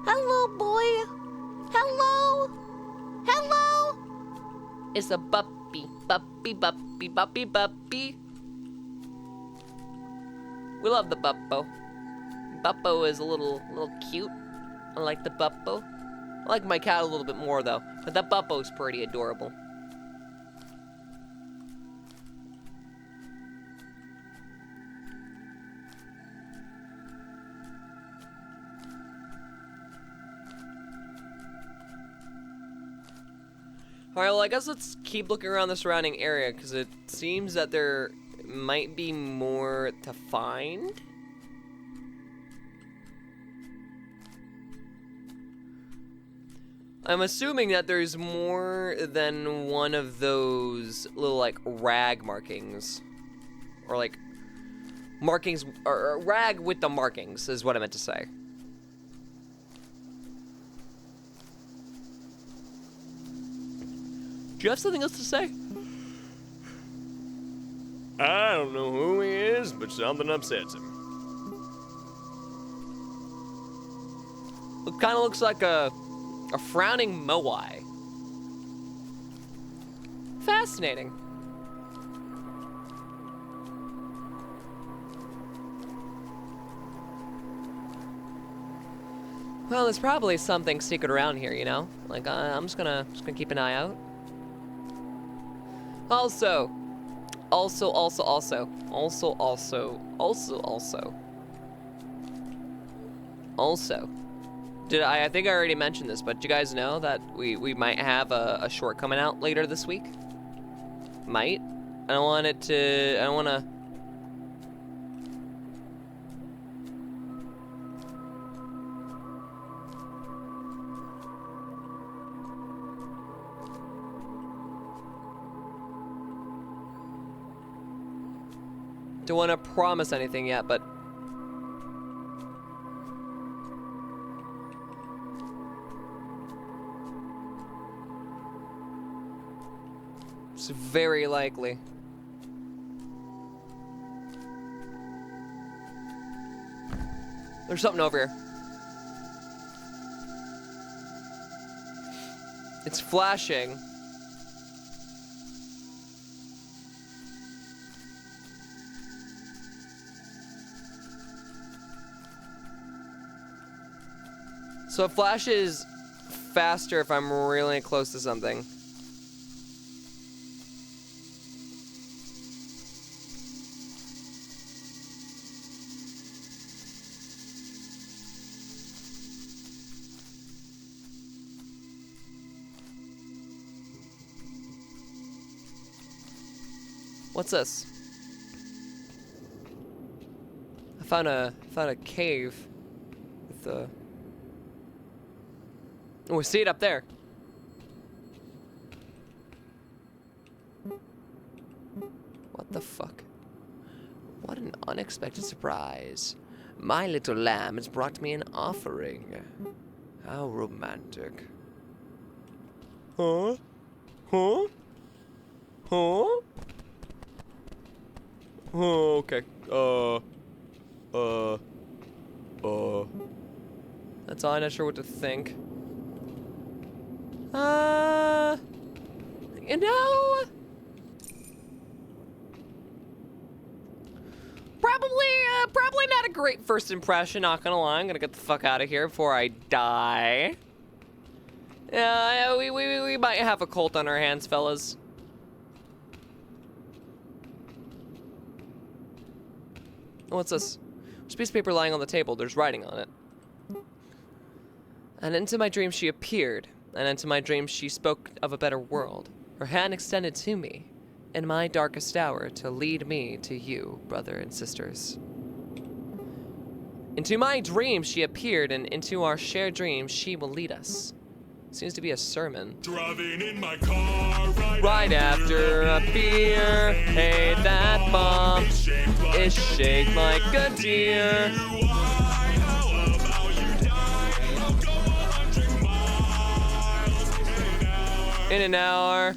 Hello, boy. Hello? Hello? It's a puppy, puppy, puppy, puppy, puppy. We love the Buppo. Buppo is a little cute. I like the Buppo. I like my cat a little bit more, though, but that Buppo's pretty adorable. Alright, well, I guess let's keep looking around the surrounding area, because it seems that there might be more to find. I'm assuming that there's more than one of those little, like, rag markings. Or, like, markings, or rag with the markings, is what I meant to say. Do you have something else to say? I don't know who he is, but something upsets him. It kind of looks like a frowning moai. Fascinating. Well, there's probably something secret around here, you know? Like, I'm just gonna keep an eye out. Also. I think I already mentioned this, but do you guys know that we might have a short coming out later this week? Might. I don't want to. Don't want to promise anything yet, but it's very likely. There's something over here. It's flashing. So it flashes faster if I'm really close to something. What's this? I found a cave with the. Oh, we see it up there. What the fuck? What an unexpected surprise. My little lamb has brought me an offering. How romantic. Huh? Huh? Huh? Oh, okay. That's all. I'm not sure what to think. You know, probably not a great first impression, not gonna lie. I'm gonna get the fuck out of here before I die. Yeah, we might have a cult on our hands, fellas. What's this? There's a piece of paper lying on the table. There's writing on it. And into my dream she appeared, and into my dream she spoke of a better world. Her hand extended to me in my darkest hour to lead me to you, brother and sisters. Into my dream she appeared, and into our shared dreams she will lead us. Seems to be a sermon. Driving in my car right after a beer. Hey, that bomb is shaped like a deer. In an hour.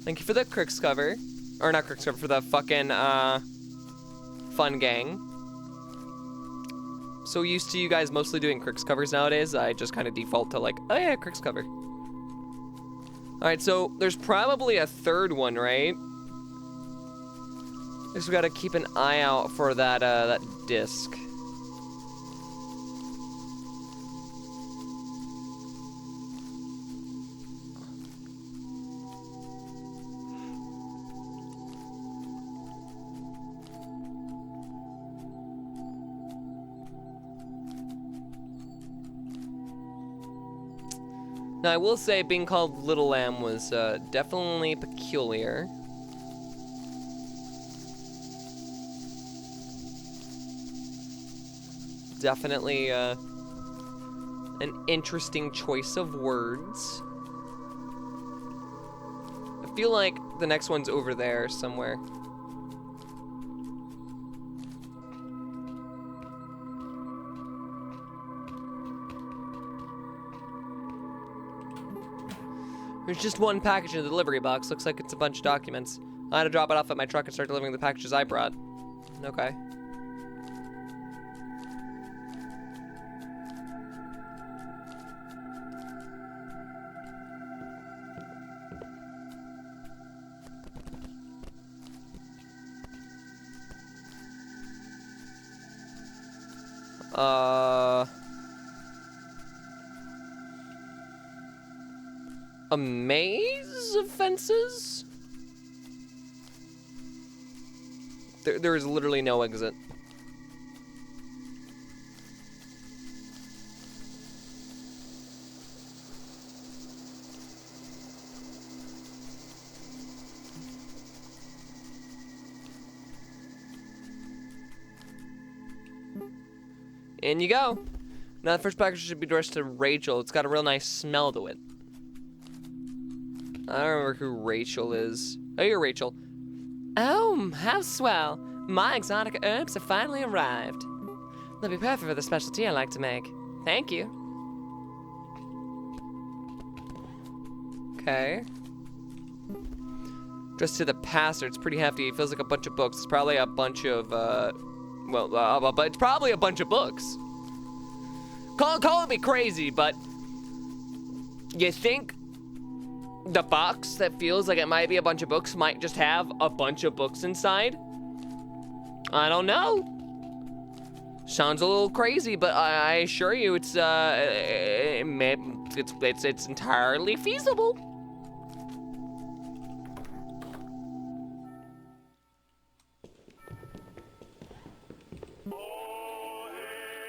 Thank you for the Crix cover. Or not Crix cover, for the fucking Fun Gang. So used to you guys mostly doing Crix covers nowadays, I just kind of default to like, oh yeah, Crix cover. Alright, so there's probably a third one, right? Guess we gotta keep an eye out for that, that disc. Now, I will say being called Little Lamb was definitely peculiar. Definitely an interesting choice of words. I feel like the next one's over there somewhere. There's just one package in the delivery box. Looks like it's a bunch of documents. I had to drop it off at my truck and start delivering the packages I brought. Okay. A maze of fences? There is literally no exit. In you go. Now the first package should be addressed to Rachel. It's got a real nice smell to it. I don't remember who Rachel is. Oh, you're Rachel. Oh, how swell. My exotic herbs have finally arrived. They'll be perfect for the specialty I like to make. Thank you. Okay. Just to the pastor, it's pretty hefty. It feels like a bunch of books. It's probably a bunch of, but it's probably a bunch of books. Call me crazy, but you think the box that feels like it might be a bunch of books might just have a bunch of books inside? I don't know. Sounds a little crazy, but I assure you it's entirely feasible.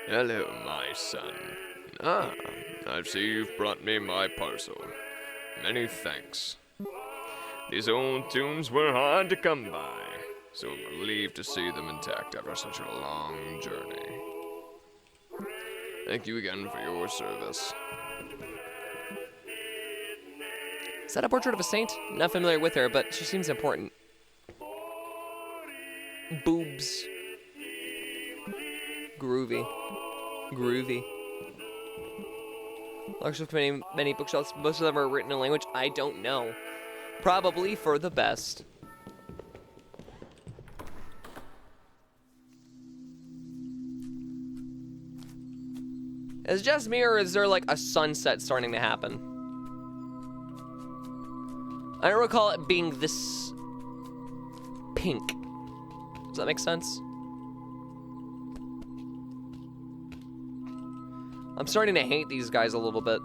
Hello, my son. Ah, I see you've brought me my parcel. Many thanks. These old tunes were hard to come by, so I'm relieved to see them intact after such a long journey. Thank you again for your service. Is that a portrait of a saint? I'm not familiar with her, but she seems important. Boobs. Groovy. Groovy. Large of many bookshelves. Most of them are written in a language I don't know. Probably for the best. Is it just me, or is there like a sunset starting to happen? I don't recall it being this pink. Does that make sense? I'm starting to hate these guys a little bit.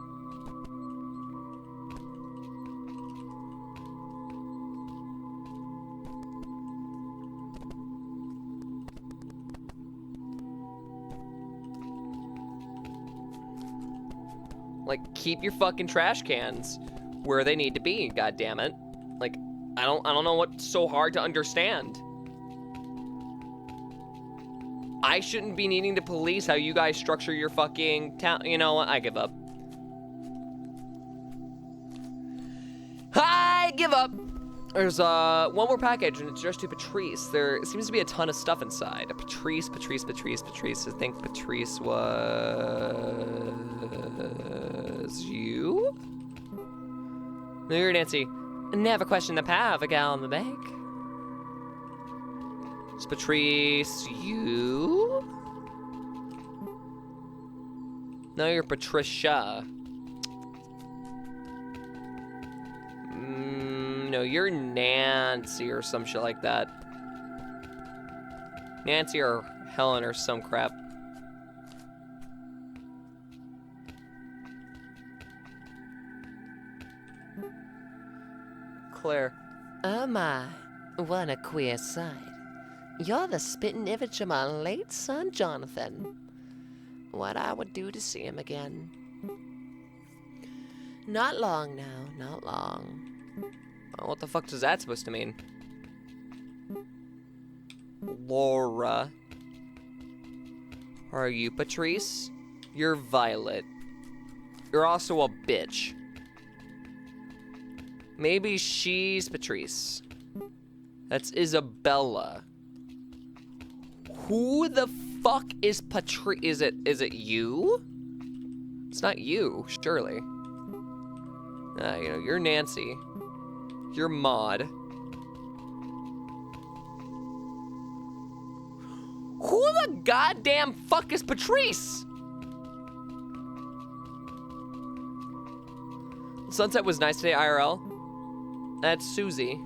Like, keep your fucking trash cans where they need to be, goddammit. Like, I don't know what's so hard to understand. I shouldn't be needing to police how you guys structure your fucking town. You know what? I give up. I give up. There's one more package, and it's just to Patrice. There seems to be a ton of stuff inside. Patrice. I think Patrice was you? No, you're Nancy. Never question the power of a gal in the bank. Is Patrice you? No, you're Patricia. No, you're Nancy or some shit like that. Nancy or Helen or some crap. Claire. Oh my, what a queer sight. You're the spitting image of my late son, Jonathan. What I would do to see him again. Not long now, not long. What the fuck is that supposed to mean? Laura. Are you Patrice? You're Violet. You're also a bitch. Maybe she's Patrice. That's Isabella. Who the fuck is Patrice? Is it you? It's not you, surely. You know, you're Nancy. You're Maud. Who the goddamn fuck is Patrice? Sunset was nice today, IRL. That's Susie.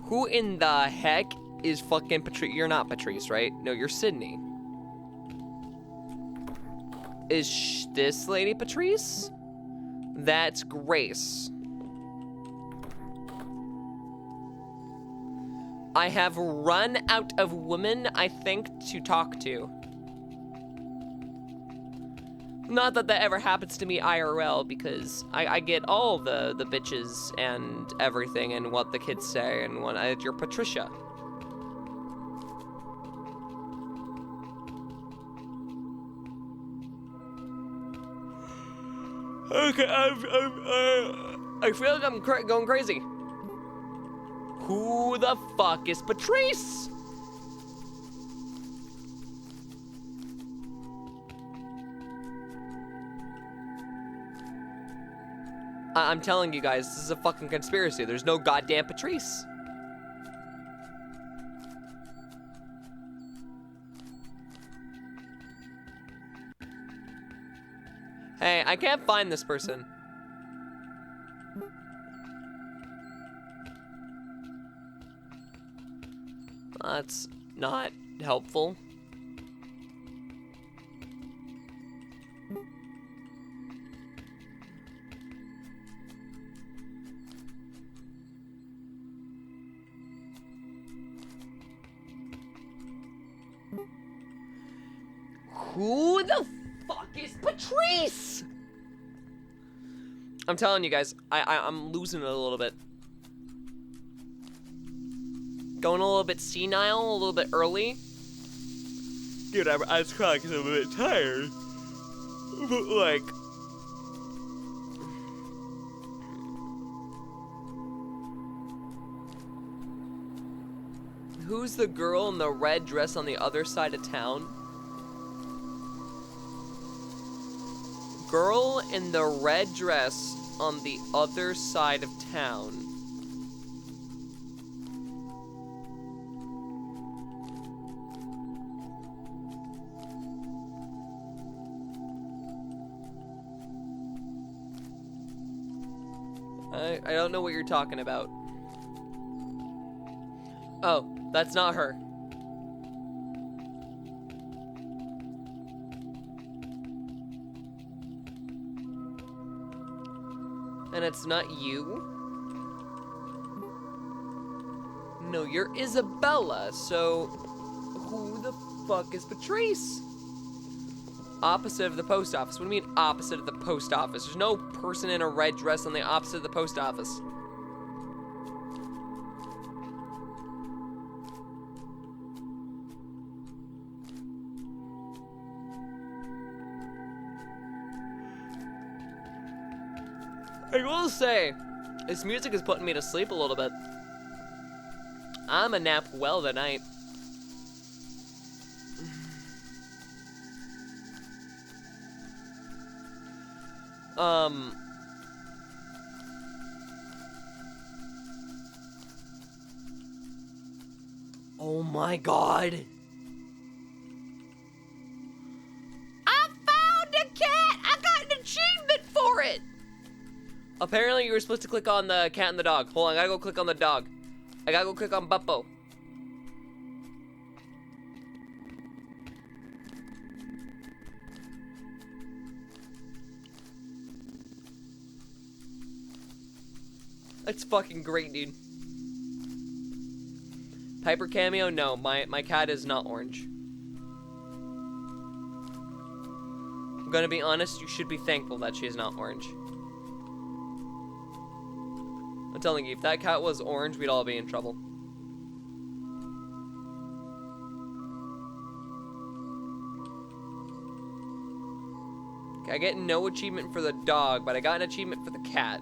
Who in the heck is fucking Patrice? You're not Patrice, right? No, you're Sydney. Is this lady Patrice? That's Grace. I have run out of women, I think, to talk to. Not that ever happens to me IRL, because I get all the bitches and everything and what the kids say and you're Patricia. Okay, I feel like I'm going crazy. Who the fuck is Patrice? I'm telling you guys, this is a fucking conspiracy. There's no goddamn Patrice. Hey, I can't find this person. That's not helpful. Who the fuck is Patrice? I'm telling you guys, I'm losing it a little bit. Going a little bit senile, a little bit early. Dude, I was crying because I'm a bit tired. But like... Who's the girl in the red dress on the other side of town? Girl in the red dress on the other side of town. I don't know what you're talking about. Oh, that's not her. And it's not you? No, you're Isabella, so who the fuck is Patrice? Opposite of the post office. What do you mean opposite of the post office? There's no person in a red dress on the opposite of the post office. I will say, this music is putting me to sleep a little bit. I'm a nap well tonight. Oh my god. I found a cat! I got an achievement for it! Apparently you were supposed to click on the cat and the dog. Hold on, I gotta go click on the dog. I gotta go click on Buppo. That's fucking great, dude. Piper cameo? No, my cat is not orange. I'm gonna be honest, you should be thankful that she is not orange. I'm telling you, if that cat was orange, we'd all be in trouble. Okay, I get no achievement for the dog, but I got an achievement for the cat.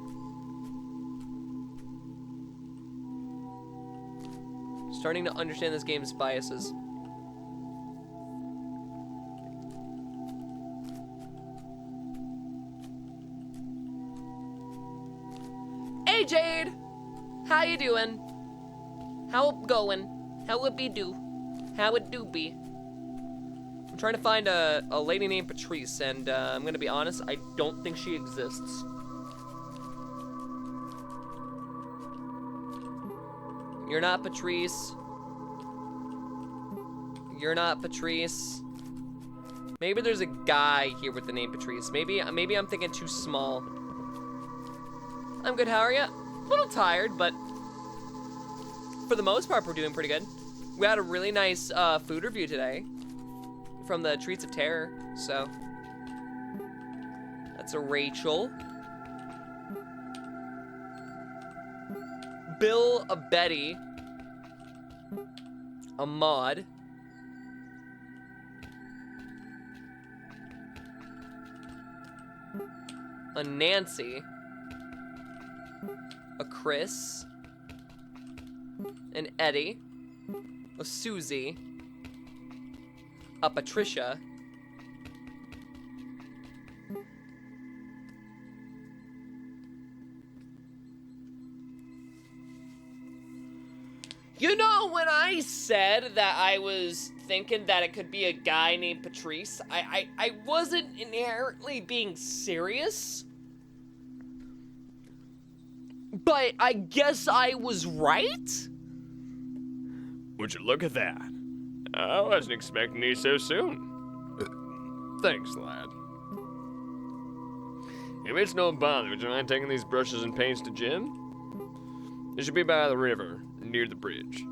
Starting to understand this game's biases. Hey Jade! How you doing? How it going? How it be do? How it do be? I'm trying to find a lady named Patrice, and I'm gonna be honest, I don't think she exists. You're not Patrice. You're not Patrice. Maybe there's a guy here with the name Patrice. Maybe I'm thinking too small. I'm good, how are ya? A little tired, but for the most part, we're doing pretty good. We had a really nice food review today from the Treats of Terror, so that's a Rachel. Bill, a Betty, a Maud, a Nancy, a Chris, an Eddie, a Susie, a Patricia, you know, when I said that I was thinking that it could be a guy named Patrice, I wasn't inherently being serious. But I guess I was right? Would you look at that? I wasn't expecting you so soon. Thanks, lad. If it's no bother, would you mind taking these brushes and paints to Jim? It should be by the river, near the bridge.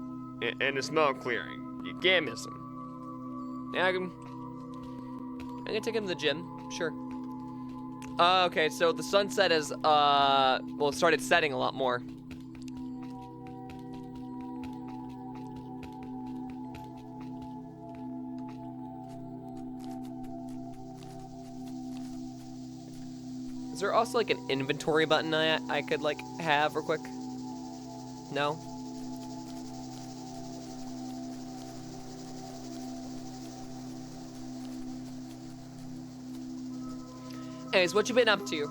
And a small clearing. You can't miss them. Yeah, I can take him to the gym, sure. Okay, so the sunset is, well, it started setting a lot more. Is there also, like, an inventory button I could, like, have real quick? No? Anyways, what you been up to?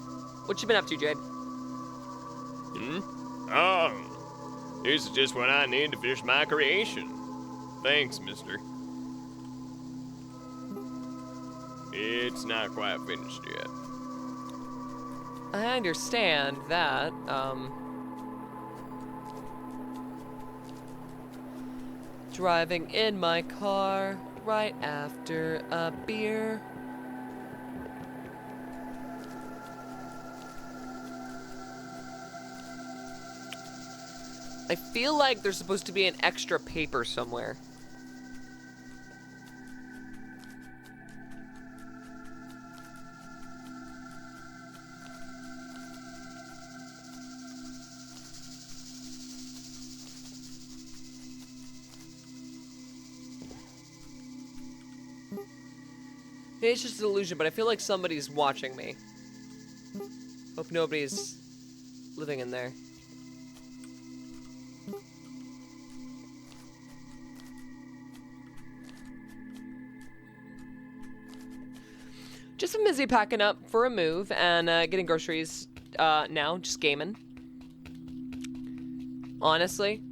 What you been up to, Jade? Oh, this is just what I need to finish my creation. Thanks, mister. It's not quite finished yet. I understand that, driving in my car right after a beer. I feel like there's supposed to be an extra paper somewhere. Maybe it's just an illusion, but I feel like somebody's watching me. Hope nobody's living in there. Just been busy packing up for a move and getting groceries now, just gaming. Honestly,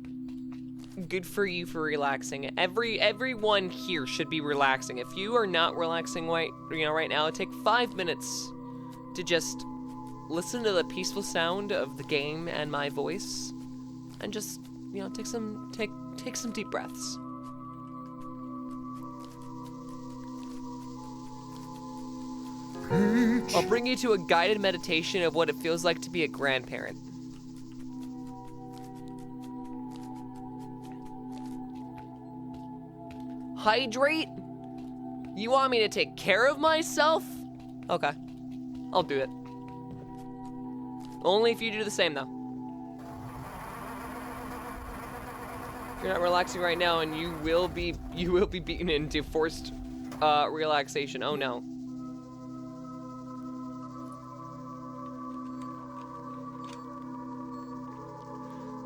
good for you for relaxing. Everyone here should be relaxing. If you are not relaxing right now, take 5 minutes to just listen to the peaceful sound of the game and my voice, and just take some deep breaths. I'll bring you to a guided meditation of what it feels like to be a grandparent. Hydrate? You want me to take care of myself? Okay, I'll do it. Only if you do the same, though. If you're not relaxing right now, and you will be beaten into forced relaxation. Oh no.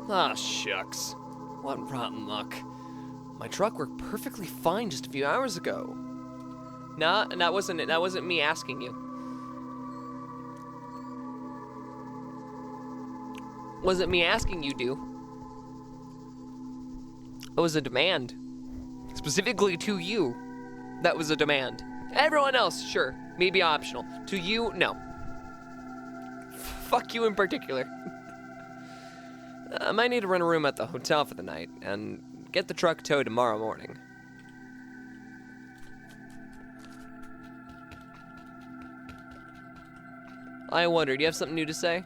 Ah, shucks. What rotten luck. My truck worked perfectly fine just a few hours ago. Nah, and that wasn't it. That wasn't me asking you. Wasn't me asking you, do. It was a demand. Specifically to you. That was a demand. Everyone else, sure. Maybe optional. To you, no. Fuck you in particular. I might need to rent a room at the hotel for the night, and get the truck towed tomorrow morning. I wonder, do you have something new to say?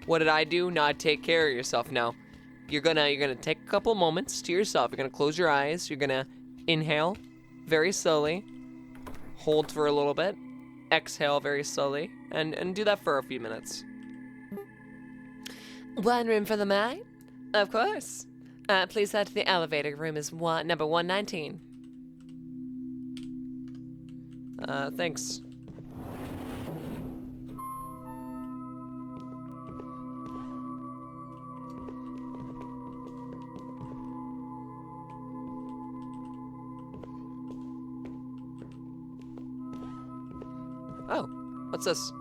What did I do? Not take care of yourself. No. You're gonna take a couple moments to yourself. You're gonna close your eyes. You're gonna inhale very slowly. Hold for a little bit. Exhale very slowly. And do that for a few minutes. One room for the night? Of course. Please head to the elevator. Room is number 119. Thanks. Oh, what's this?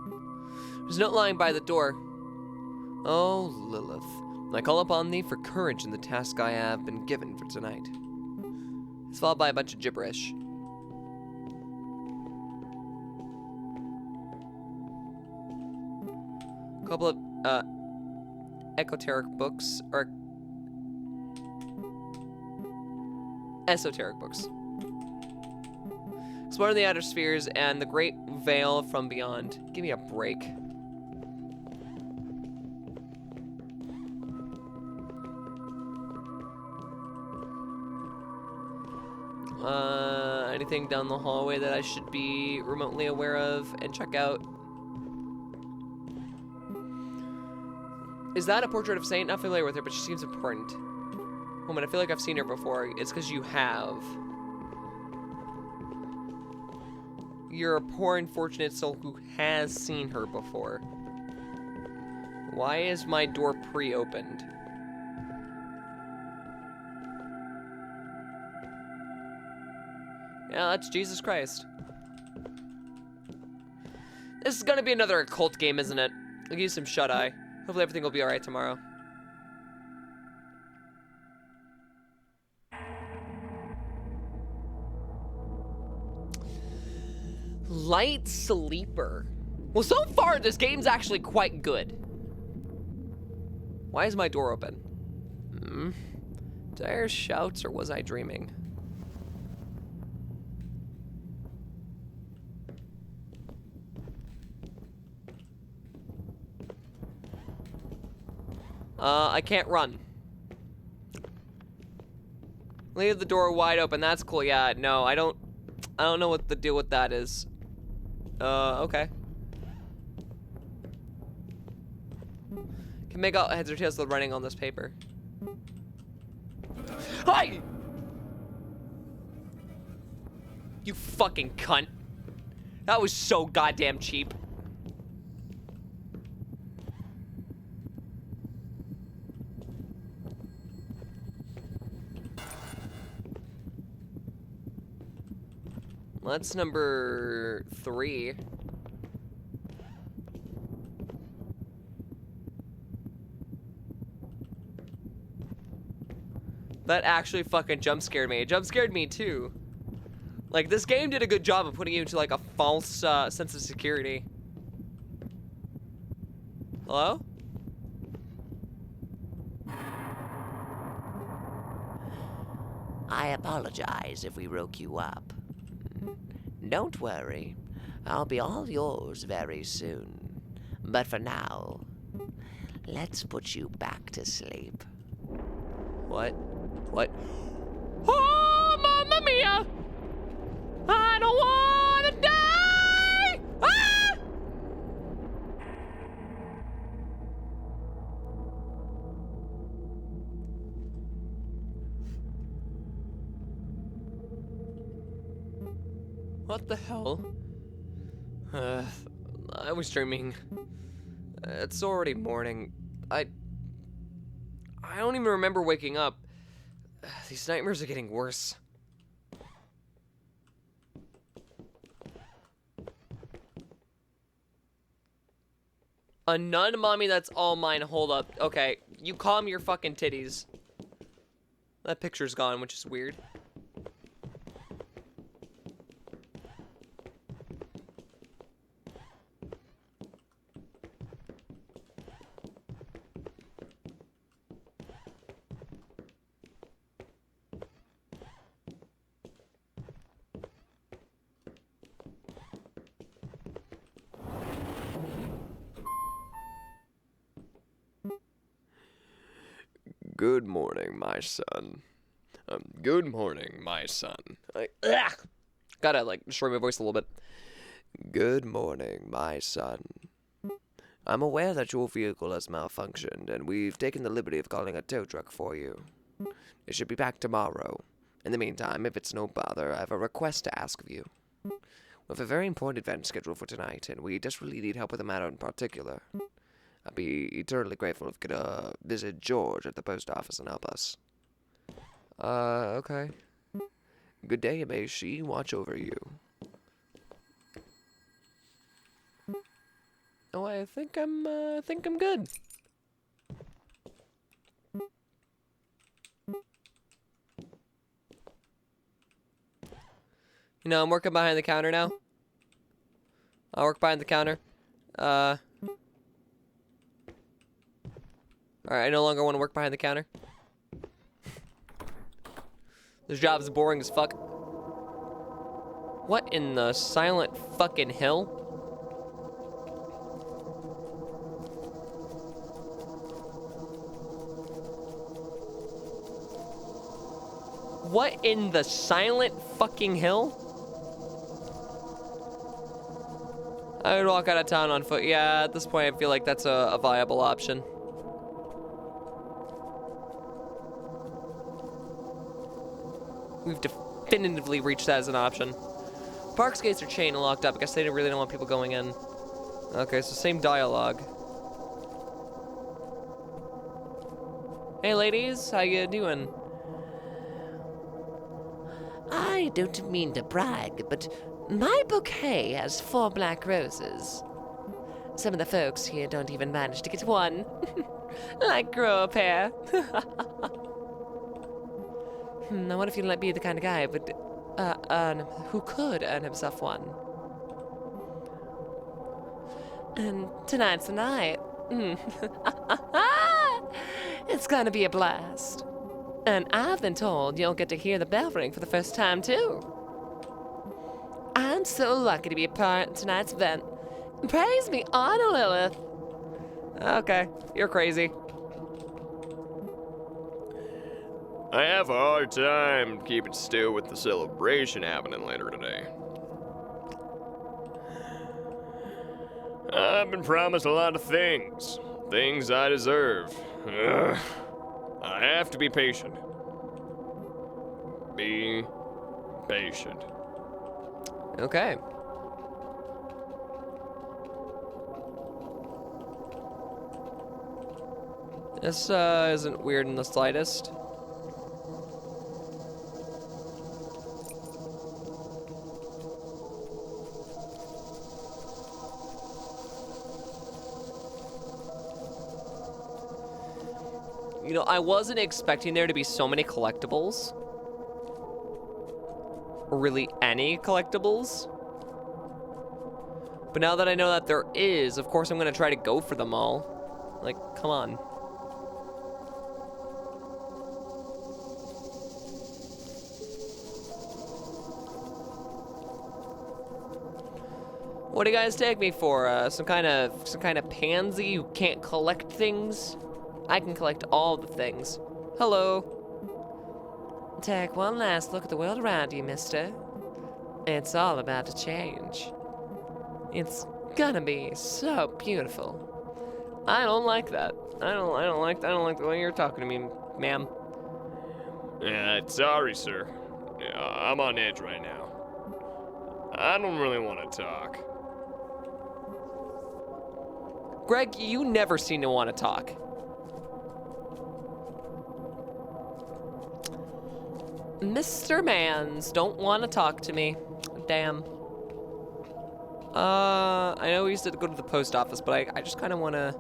There's a note lying by the door. Oh, Lilith, I call upon thee for courage in the task I have been given for tonight. It's followed by a bunch of gibberish. A couple of esoteric books, or esoteric books. Exploring the outer spheres and the great veil from beyond. Give me a break. Anything down the hallway that I should be remotely aware of and check out? Is that a portrait of Saint? Not familiar with her, but she seems important. Woman, I feel like I've seen her before. It's because you have. You're a poor, unfortunate soul who has seen her before. Why is my door pre-opened? Yeah, that's Jesus Christ. This is gonna be another occult game, isn't it? I'll give you some shut-eye. Hopefully everything will be alright tomorrow. Light sleeper. Well, so far this game's actually quite good. Why is my door open? Did I hear shouts or was I dreaming? I can't run. Leave the door wide open. That's cool. Yeah, no, I don't know what the deal with that is. Okay. Can make out heads or tails of the writing on this paper. Hi! You fucking cunt. That was so goddamn cheap. That's number 3. That actually fucking jump scared me. It jump scared me too. Like, this game did a good job of putting you into like a false sense of security. Hello? I apologize if we woke you up. Don't worry. I'll be all yours very soon. But for now, let's put you back to sleep. What? What? Oh, Mamma Mia! I don't wanna die! Ah! What the hell? I was dreaming. It's already morning. I don't even remember waking up. These nightmares are getting worse. A nun, mommy, that's all mine. Hold up. Okay, you calm your fucking titties. That picture's gone, which is weird. Good morning, my son. Good morning, my son. Gotta, like, destroy my voice a little bit. Good morning, my son. I'm aware that your vehicle has malfunctioned, and we've taken the liberty of calling a tow truck for you. It should be back tomorrow. In the meantime, if it's no bother, I have a request to ask of you. We have a very important event scheduled for tonight, and we desperately need help with a matter in particular. I'd be eternally grateful if you could, visit George at the post office and help us. Okay. Good day, and may she watch over you. Oh, I think I'm good. You know, I'm working behind the counter now. I'll work behind the counter. Alright, I no longer want to work behind the counter. This job is boring as fuck. What in the silent fucking hill? What in the silent fucking hill? I would walk out of town on foot. Yeah, at this point I feel like that's a viable option. We've definitively reached that as an option. Park's gates are chained and locked up. I guess they really don't want people going in. Okay, so same dialogue. Hey ladies, how you doing? I don't mean to brag, but my bouquet has 4 black roses. Some of the folks here don't even manage to get one. Like grow a pair. I wonder if you'd like be the kind of guy who could earn himself one. And tonight's the night. It's gonna be a blast. And I've been told you'll get to hear the bell ring for the first time, too. I'm so lucky to be a part of tonight's event. Praise me, Honor Lilith. Okay, you're crazy. I have a hard time keeping still with the celebration happening later today. I've been promised a lot of things. Things I deserve. Ugh. I have to be patient. Be patient. Okay. This isn't weird in the slightest. You know, I wasn't expecting there to be so many collectibles. Or really any collectibles. But now that I know that there is, of course I'm gonna try to go for them all. Like, come on. What do you guys take me for? Some kind of pansy who can't collect things? I can collect all the things. Hello. Take one last look at the world around you, mister. It's all about to change. It's gonna be so beautiful. I don't like that. I don't like the way you're talking to me, ma'am. Yeah, sorry, sir. Yeah, I'm on edge right now. I don't really want to talk. Greg, you never seem to want to talk. Mr. Mans, don't want to talk to me. Damn. I know we used to go to the post office, but I just kind of want to...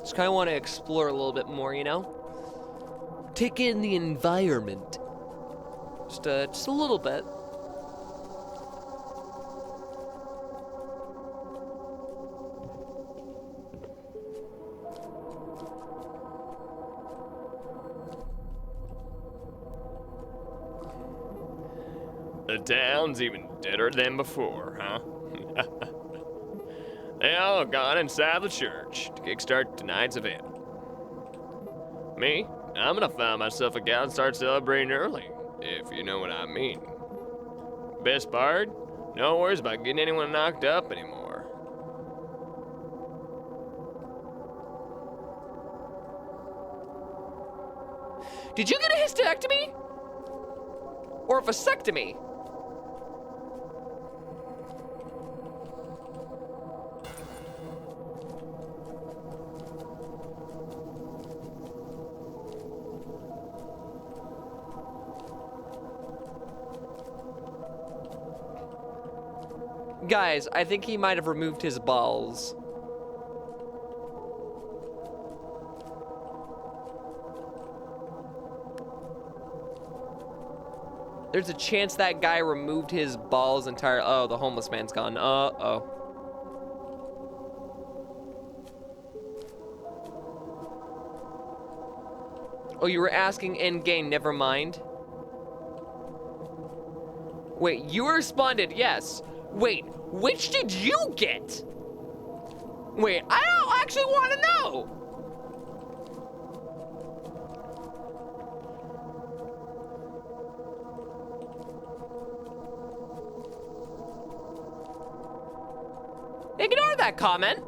Just kind of want to explore a little bit more, you know? Take in the environment. Just a little bit. The town's even deader than before, huh? They all gone inside the church to kickstart tonight's event. Me, I'm gonna find myself a gal and start celebrating early, if you know what I mean. Best part, no worries about getting anyone knocked up anymore. Did you get a hysterectomy? Or a vasectomy? Guys, I think he might have removed his balls. There's a chance that guy removed his balls entirely. Oh, the homeless man's gone. Uh-oh. Oh, you were asking in-game, never mind. Wait, you responded yes. Wait, which did you get? Wait, I don't actually want to know. Ignore that comment.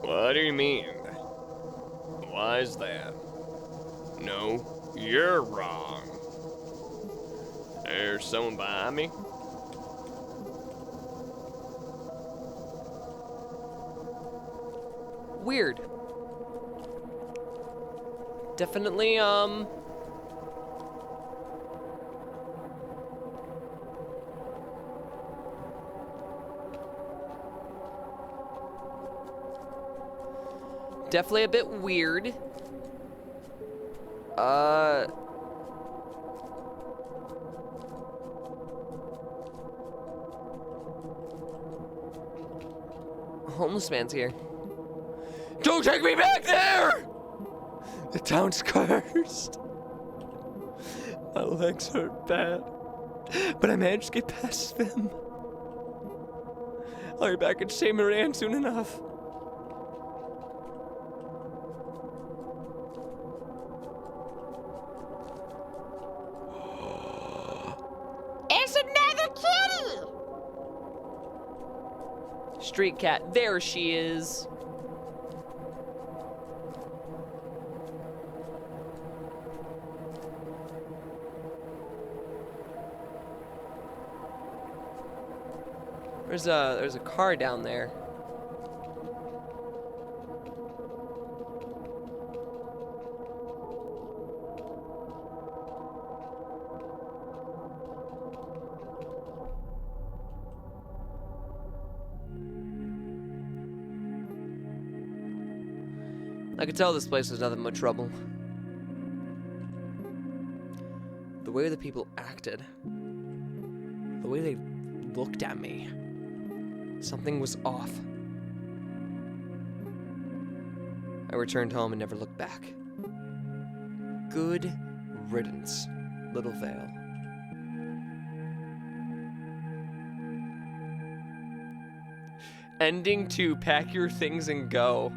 What do you mean? Why is that? No, you're wrong. There's someone behind me? Weird. Definitely, definitely a bit weird. Homeless man's here. Don't take me back there! The town's cursed. My legs hurt bad, but I managed to get past them. I'll be back at Saint Moran soon enough. It's another kitty! Street cat, there she is. There's a car down there. I could tell this place was nothing but trouble. The way the people acted, the way they looked at me, something was off. I returned home and never looked back. Good riddance, Little Vale. Ending 2, pack your things and go.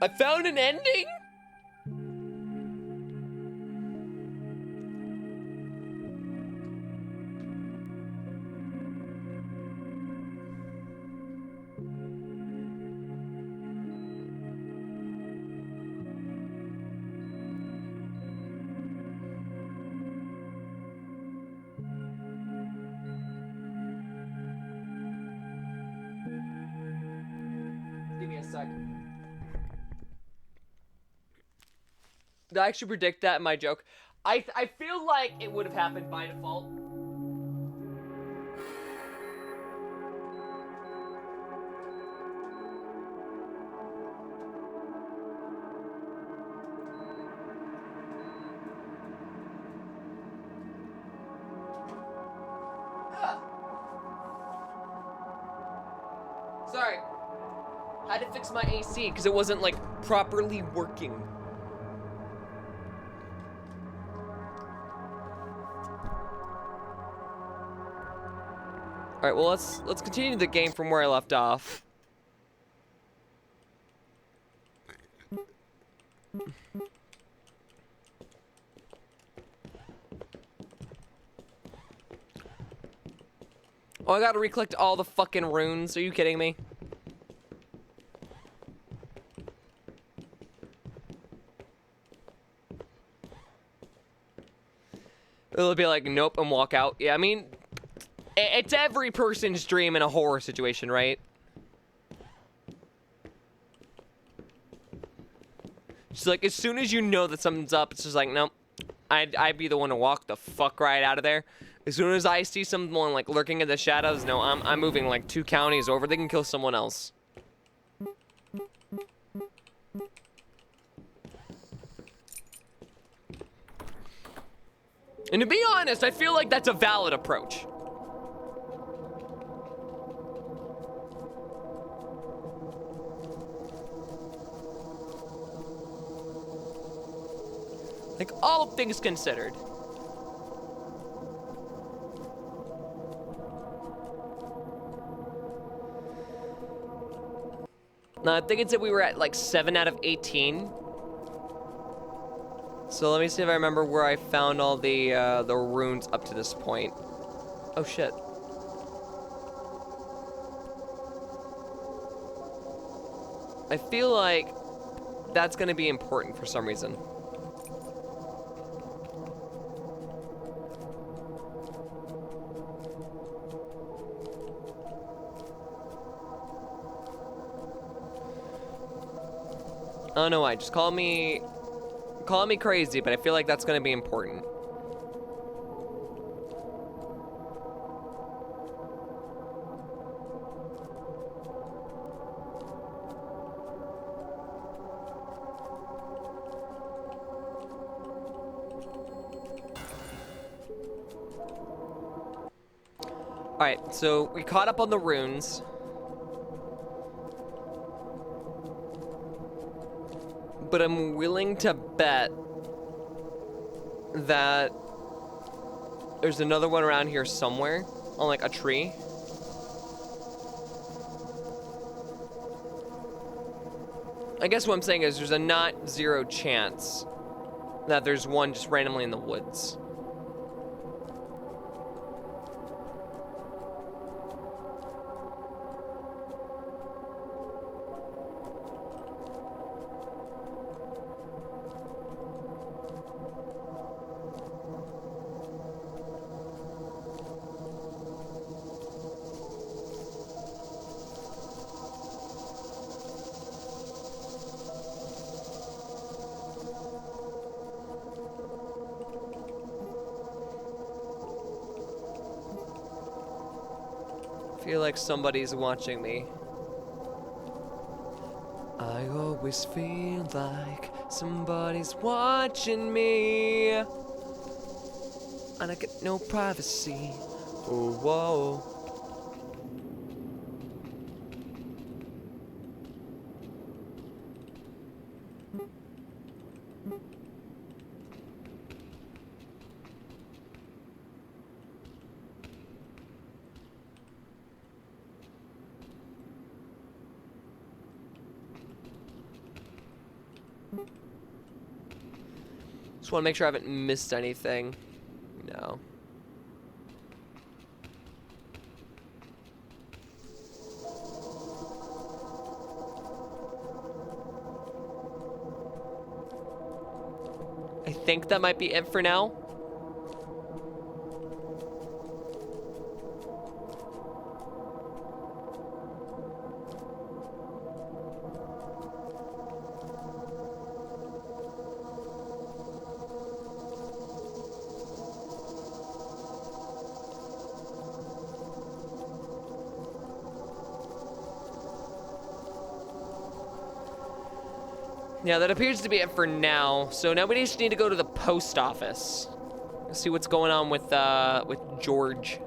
I found an ending? Give me a second. Did I actually predict that in my joke? I feel like it would have happened by default. Sorry. Had to fix my AC because it wasn't like properly working. All right, well let's continue the game from where I left off. Oh, I gotta recollect all the fucking runes. Are you kidding me? It'll be like, nope, and walk out. Yeah, I mean, it's every person's dream in a horror situation, right? Just like, as soon as you know that something's up, it's just like, nope, I'd be the one to walk the fuck right out of there. As soon as I see someone like lurking in the shadows, no, I'm moving like 2 counties over. They can kill someone else. And to be honest, I feel like that's a valid approach. Like, all things considered. Now, I think it said we were at like 7 out of 18. So let me see if I remember where I found all the runes up to this point. Oh shit. I feel like that's gonna be important for some reason. I don't know why, just call me crazy, but I feel like that's gonna be important. Alright, so we caught up on the runes. But I'm willing to bet that there's another one around here somewhere on like a tree. I guess what I'm saying is there's a not zero chance that there's one just randomly in the woods. I feel like somebody's watching me. I always feel like somebody's watching me. And I get no privacy. Oh, whoa. Just want to make sure I haven't missed anything. No. I think that might be it for now. Yeah, that appears to be it for now. So now we just need to go to the post office. See what's going on with George.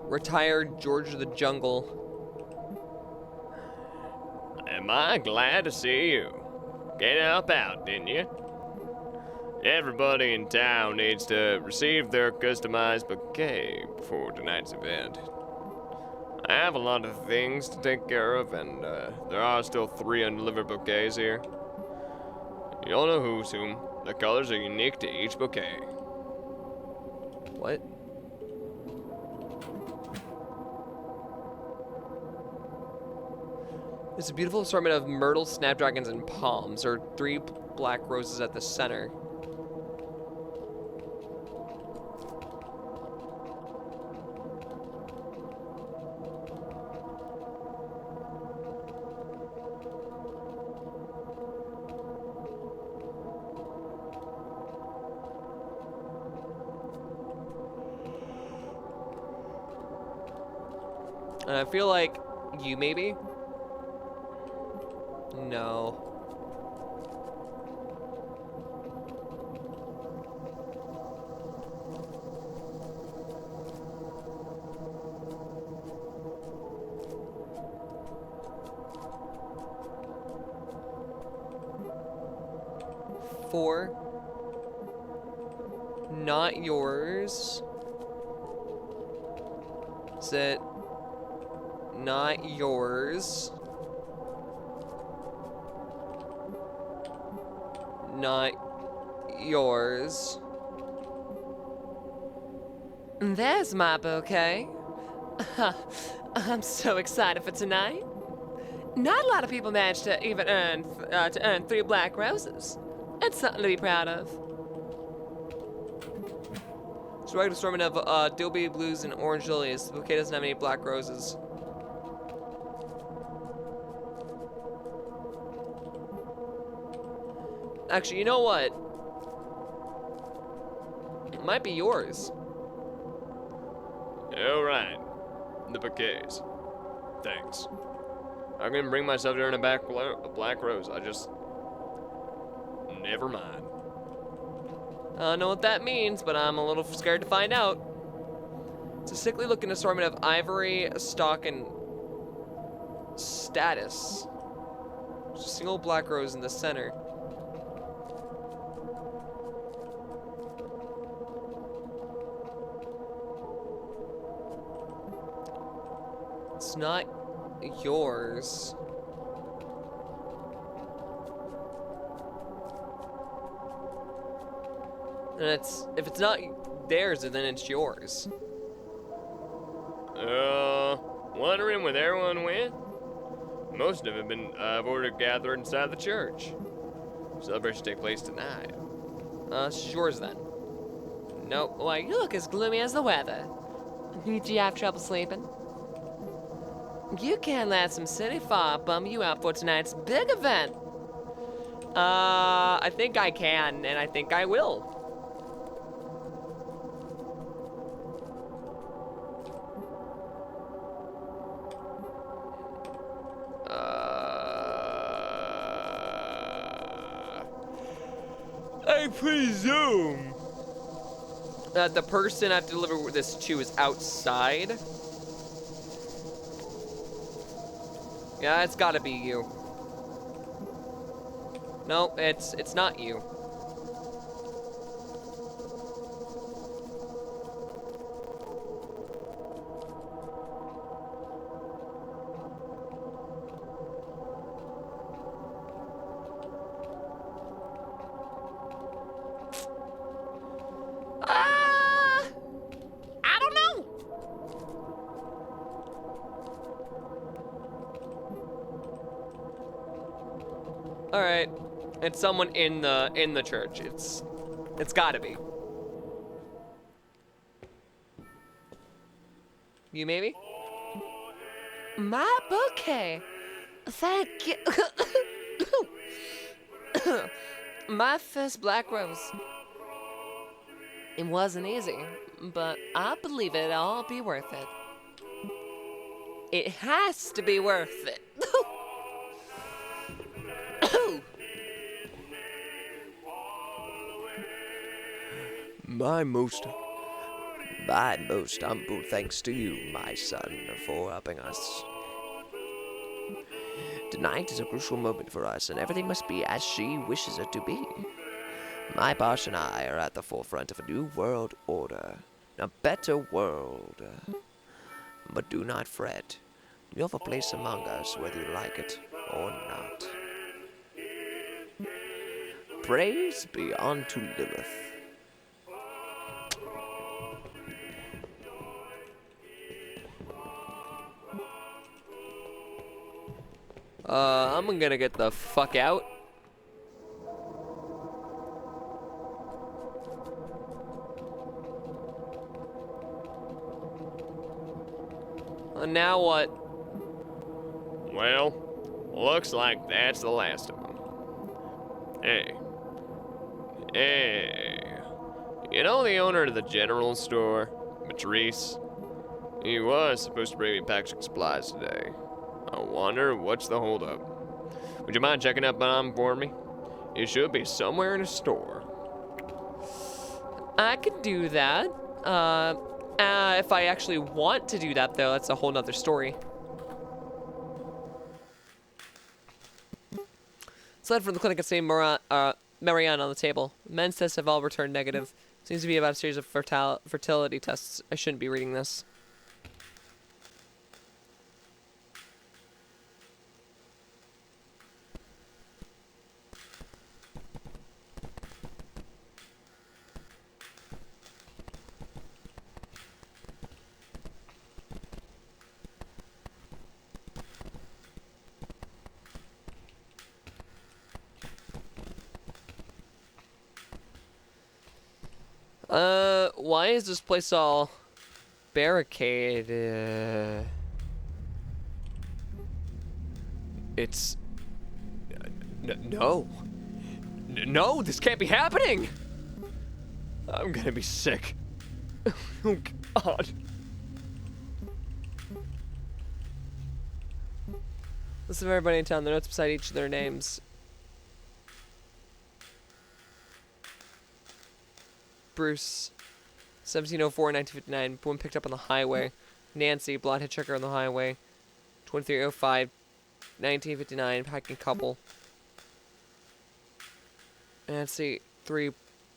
Retired George of the Jungle. Am I glad to see you? Get up out, didn't you? Everybody in town needs to receive their customized bouquet before tonight's event. I have a lot of things to take care of, and there are still 3 undelivered bouquets here. You'll know who's whom. The colors are unique to each bouquet. What? It's a beautiful assortment of myrtle, snapdragons, and palms. There are 3 black roses at the center. And I feel like you maybe? No. Four. Not yours. Is it? Not yours. Not yours. There's my bouquet. I'm so excited for tonight. Not a lot of people manage to even earn 3 black roses. It's something to be proud of. It's a regular assortment of Dilby blues and orange lilies. The bouquet doesn't have any black roses. Actually, you know what? It might be yours. All right. The bouquets. Thanks. I'm gonna bring myself there in a black rose. I just... Never mind. I don't know what that means, but I'm a little scared to find out. It's a sickly looking assortment of ivory, stock, and status. There's a single black rose in the center. It's not yours. And if it's not theirs, then it's yours. Wondering where everyone went? Most of them have ordered gathered inside the church. Celebration take place tonight. It's yours then. Nope. Why, you look as gloomy as the weather. Did you have trouble sleeping? You can't let some city fog bum you out for tonight's big event. I think I can, and I think I will. I presume that the person I have to deliver this to is outside. Yeah, it's gotta be you. No, it's not you. I don't know. All right, it's someone in the church. It's gotta be. You maybe? My bouquet. Thank you. My first black rose. It wasn't easy, but I believe it'll all be worth it. It has to be worth it. My most humble thanks to you, my son, for helping us. Tonight is a crucial moment for us, and everything must be as she wishes it to be. My boss and I are at the forefront of a new world order, a better world. But do not fret. You have a place among us, whether you like it or not. Praise be unto Lilith. I'm gonna get the fuck out. Now what? Well, looks like that's the last of them. Hey. You know the owner of the general store, Patrice? He was supposed to bring me packaging supplies today. I wonder what's the holdup. Would you mind checking up on him for me? He should be somewhere in a store. I could do that. If I actually want to do that, though, that's a whole nother story. Aside from the clinic at St. Marianne on the table, men's tests have all returned negative. Seems to be about a series of fertility tests. I shouldn't be reading this. Why is this place all barricaded? It's... No. No, this can't be happening! I'm gonna be sick. Oh, God. List of everybody in town, the notes beside each of their names. Bruce, 1704, 1959. Woman picked up on the highway. Nancy, blonde hitchhiker on the highway. 2305, 1959. Hiking couple. Nancy, 3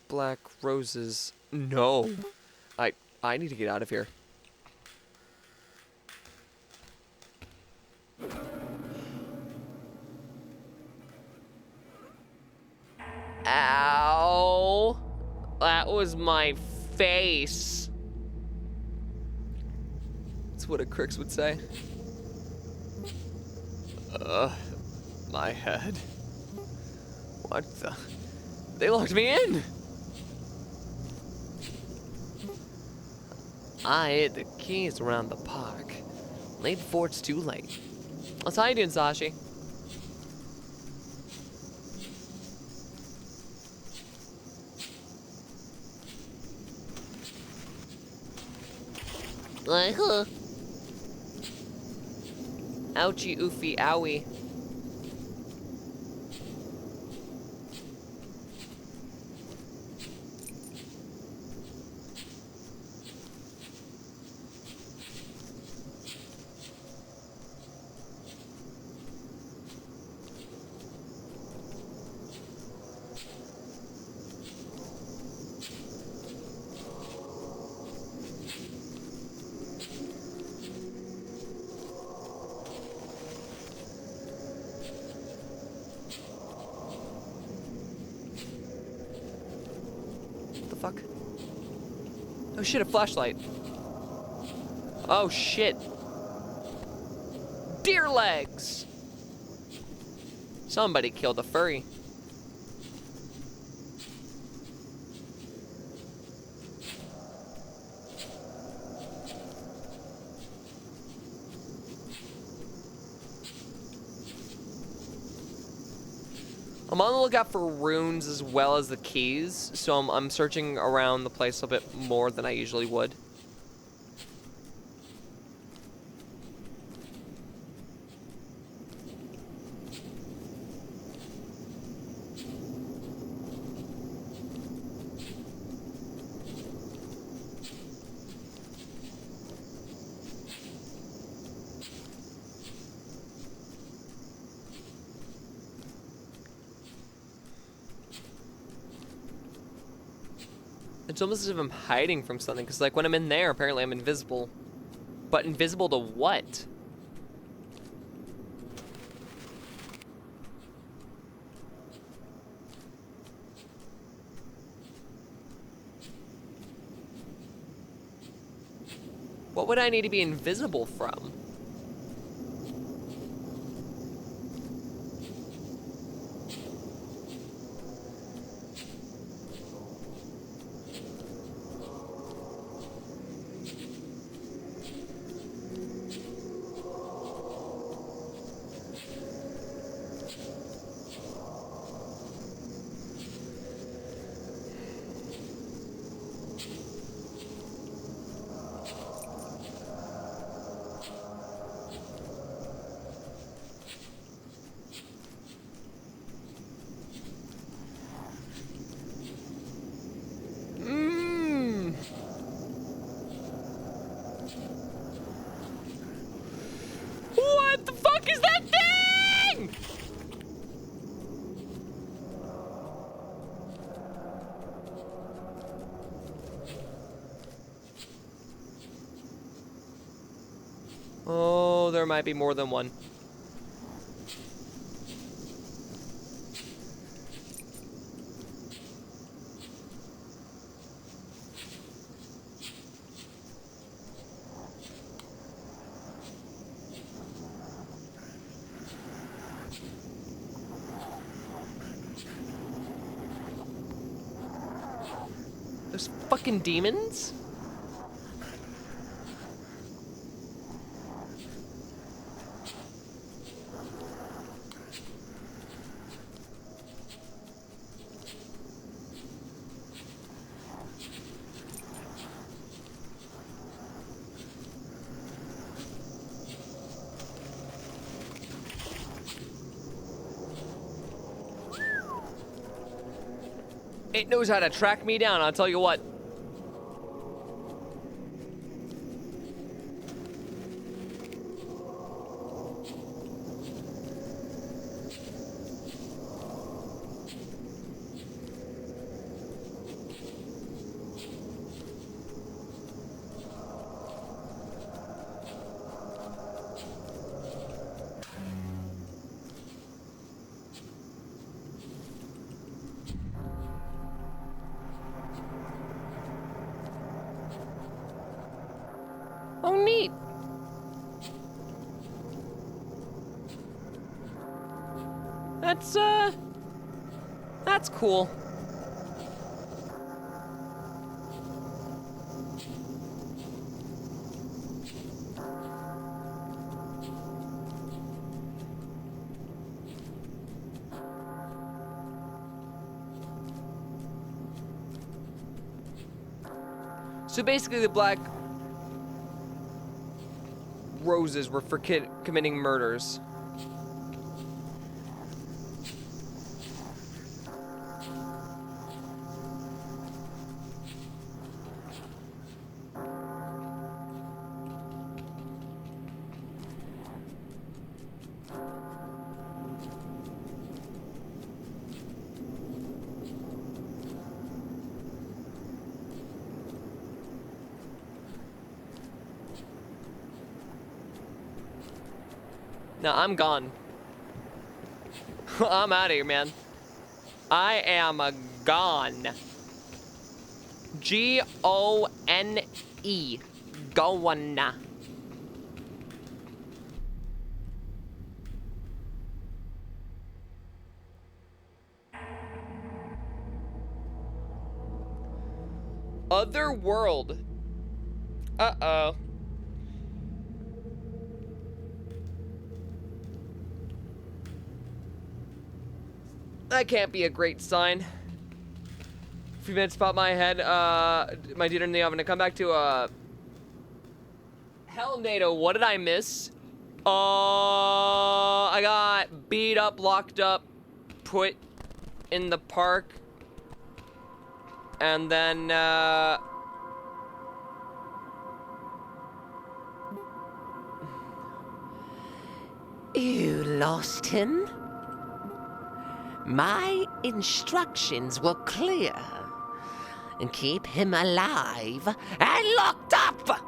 black roses. No. I need to get out of here. Ow. That was my face. That's what a Crix would say. My head. What the? They locked me in. I hid the keys around the park. Late before it's too late. What's how you doing, Sashi? Ouchie, oofy, owie. Fuck. Oh shit, a flashlight. Oh shit. Deer legs! Somebody killed a furry. I'm on the lookout for runes as well as the keys, so I'm searching around the place a bit more than I usually would. It's almost as if I'm hiding from something, because like when I'm in there, apparently I'm invisible. But invisible to what? What would I need to be invisible from? What the fuck is that thing? Oh, there might be more than one. Those fucking demons? It knows how to track me down, I'll tell you what. Oh, neat. That's cool. So basically the black roses were for committing murders. No, I'm gone. I'm out of here, man. I am gone. G-O-N-E. Gone. Other world. Uh-oh. That can't be a great sign. A few minutes pop my head. My dinner in the oven. To come back to Hell NATO, what did I miss? I got beat up, locked up, put in the park, and then You lost him? My instructions were clear. And keep him alive and locked up!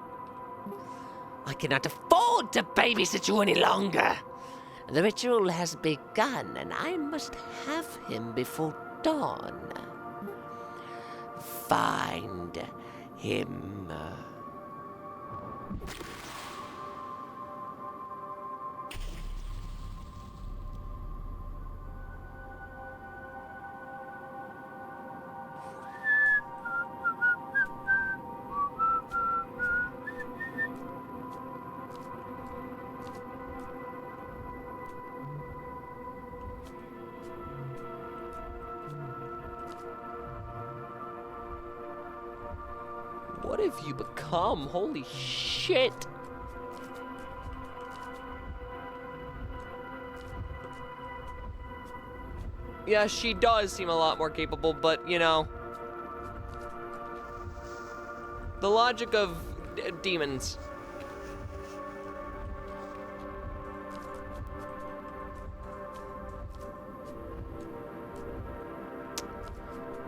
I cannot afford to babysit you any longer. The ritual has begun, and I must have him before dawn. Find him. what have you become? Holy shit. Yeah, she does seem a lot more capable, but, you know, the logic of demons.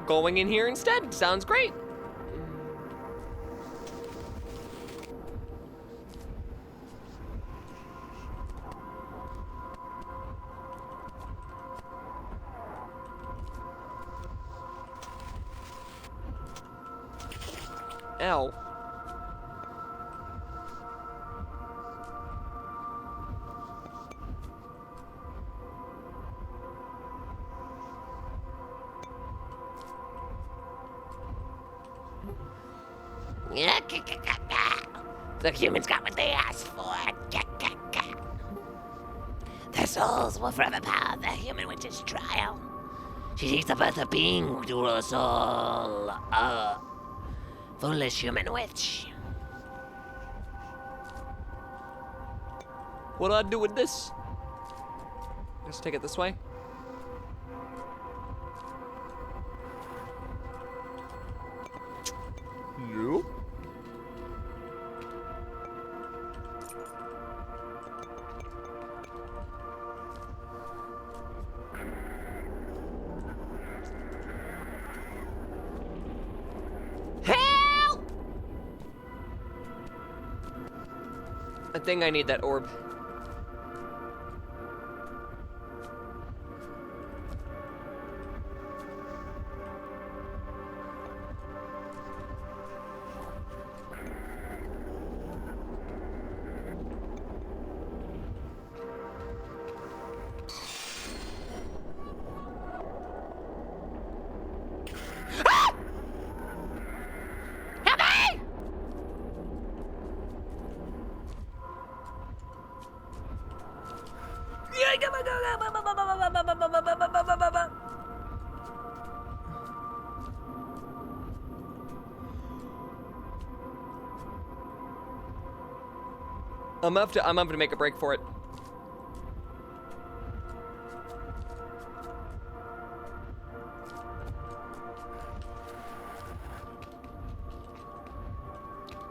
Going in here instead sounds great. Ow. The humans got what they asked for. Their souls will forever power the human witch's trial. She seeks the birth of being to rule us all. Foolish human witch. What do I do with this? Let's take it this way. Yep. Help! I think I need that orb. I'm gonna have to make a break for it.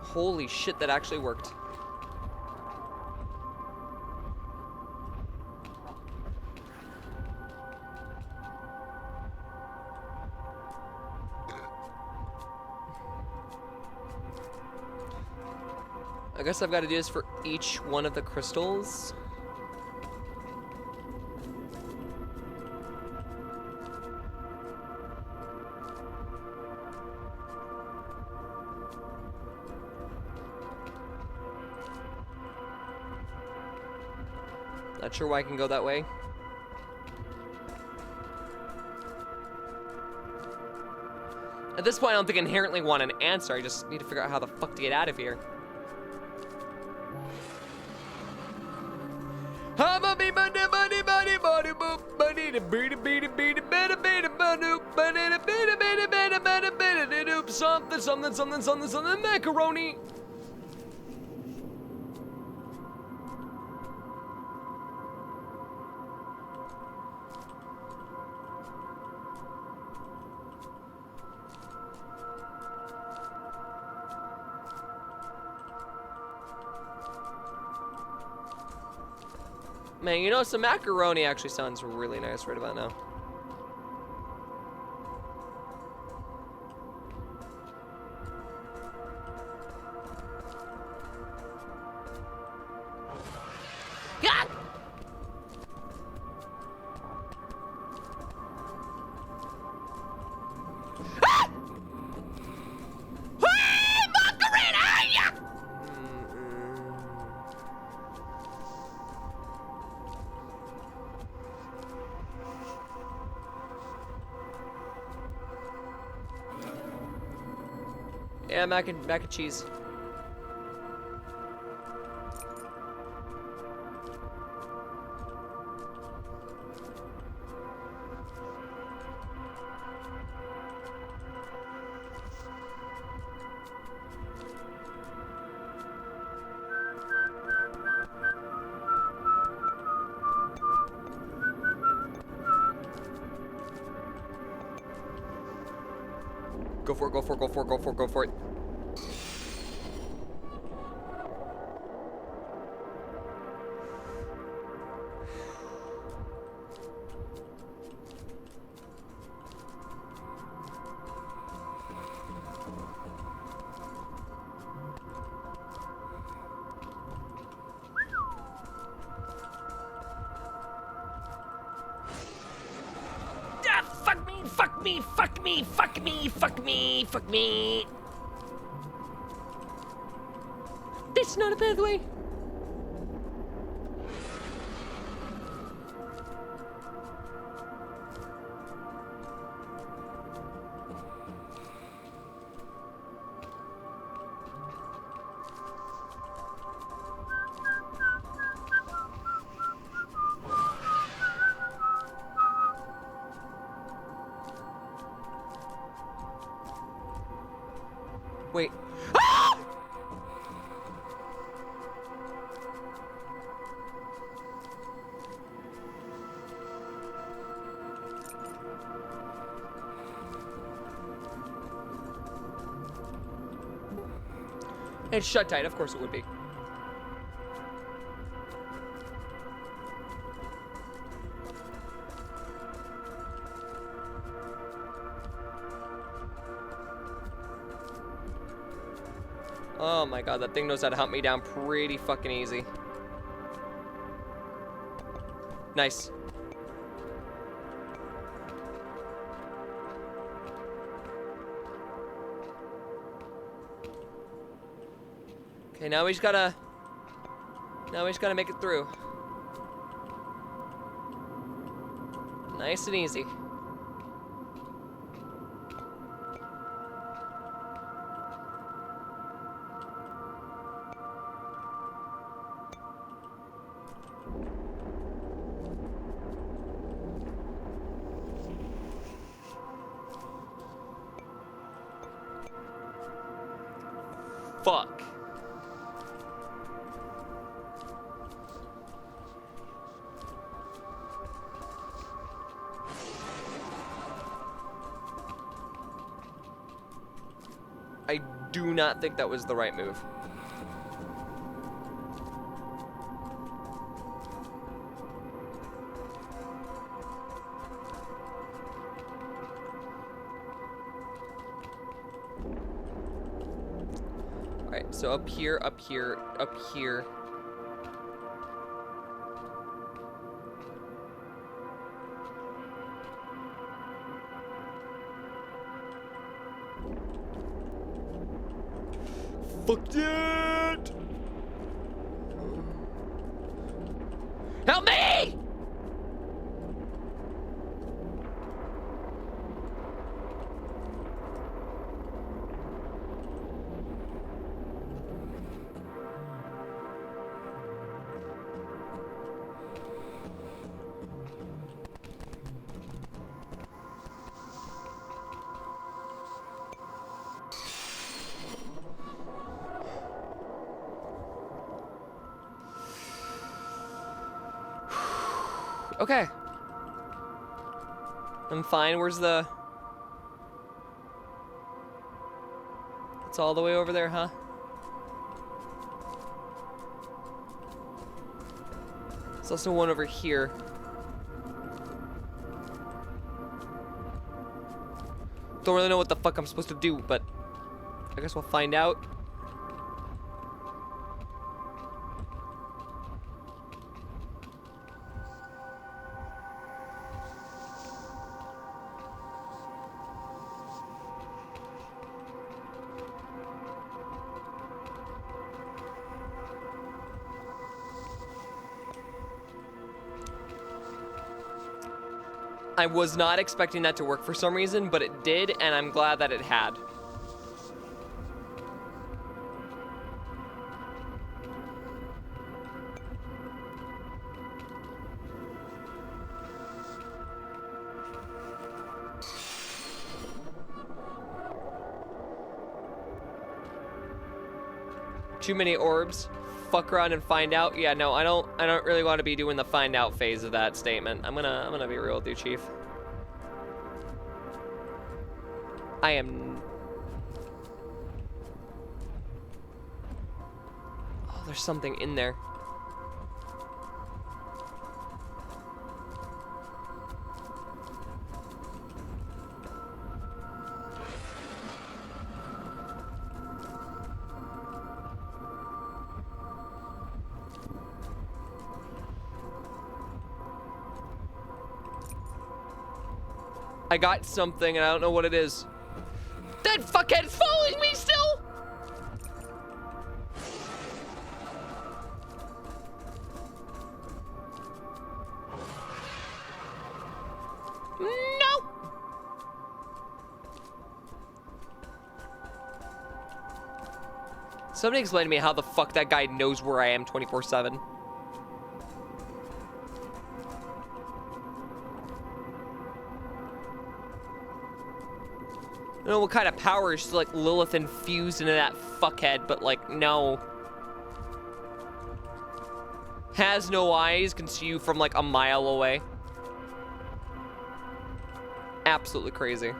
Holy shit, that actually worked. I guess I've got to do this for each one of the crystals. Not sure why I can go that way. At this point, I don't think I inherently want an answer. I just need to figure out how the fuck to get out of here. Something, macaroni. Man, you know, some macaroni actually sounds really nice right about now. God! Ah! Ah! Macarena! Yeah, mac and cheese. Go for it, go for it, go for it, go for it, go for it. Fuck me. This is not a pathway. Wait. Ah! It's shut tight, of course it would be. Oh my god, that thing knows how to hunt me down pretty fucking easy. Nice. Okay, now we just gotta make it through. Nice and easy. Fuck. I do not think that was the right move. Alright, so up here, up here, up here. Fuck it! Help me! Okay. I'm fine. Where's the... It's all the way over there, huh? There's also one over here. Don't really know what the fuck I'm supposed to do, but I guess we'll find out. I was not expecting that to work for some reason, but it did, and I'm glad that it had. Too many orbs. Fuck around and find out. Yeah, no, I don't really want to be doing the find out phase of that statement. I'm gonna be real with you, Chief. I am... Oh, there's something in there. I got something and I don't know what it is. That fuckhead's following me still! No! Somebody explain to me how the fuck that guy knows where I am 24/7. I don't know what kind of power is like Lilith infused into that fuckhead, but like, no. Has no eyes, can see you from like a mile away. Absolutely crazy.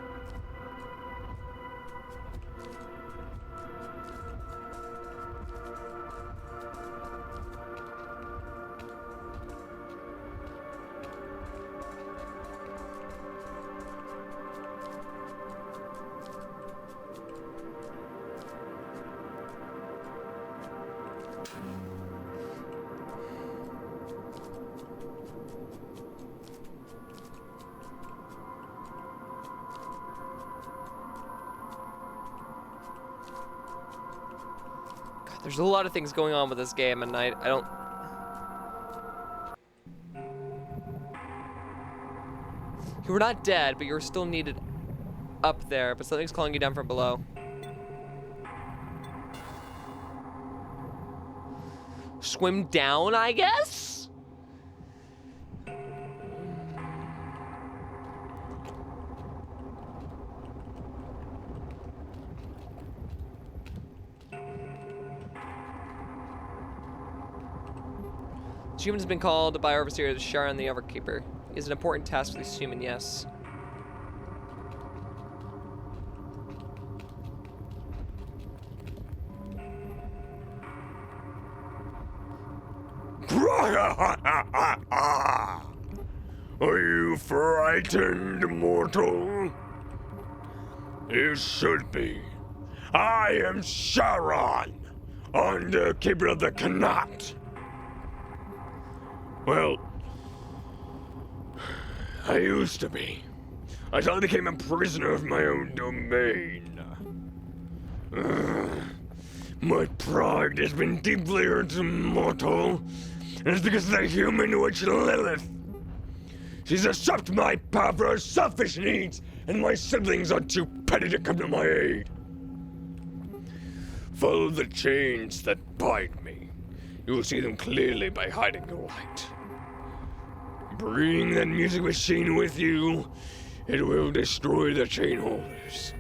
There's a lot of things going on with this game, and I don't... You were not dead, but you were still needed up there, but something's calling you down from below. Swim down, I guess? Human has been called by Overseer to Sharon the Everkeeper. It is an important task for this human, yes. Are you frightened, mortal? You should be. I am Sharon, Underkeeper of the Knot. Well, I used to be. Until I became a prisoner of my own domain. My pride has been deeply hurt, mortal. And it's because of the human witch Lilith. She's usurped my power for her selfish needs, and my siblings are too petty to come to my aid. Follow the chains that bind me. You will see them clearly by hiding your light. Bring that music machine with you. It will destroy the chain holders.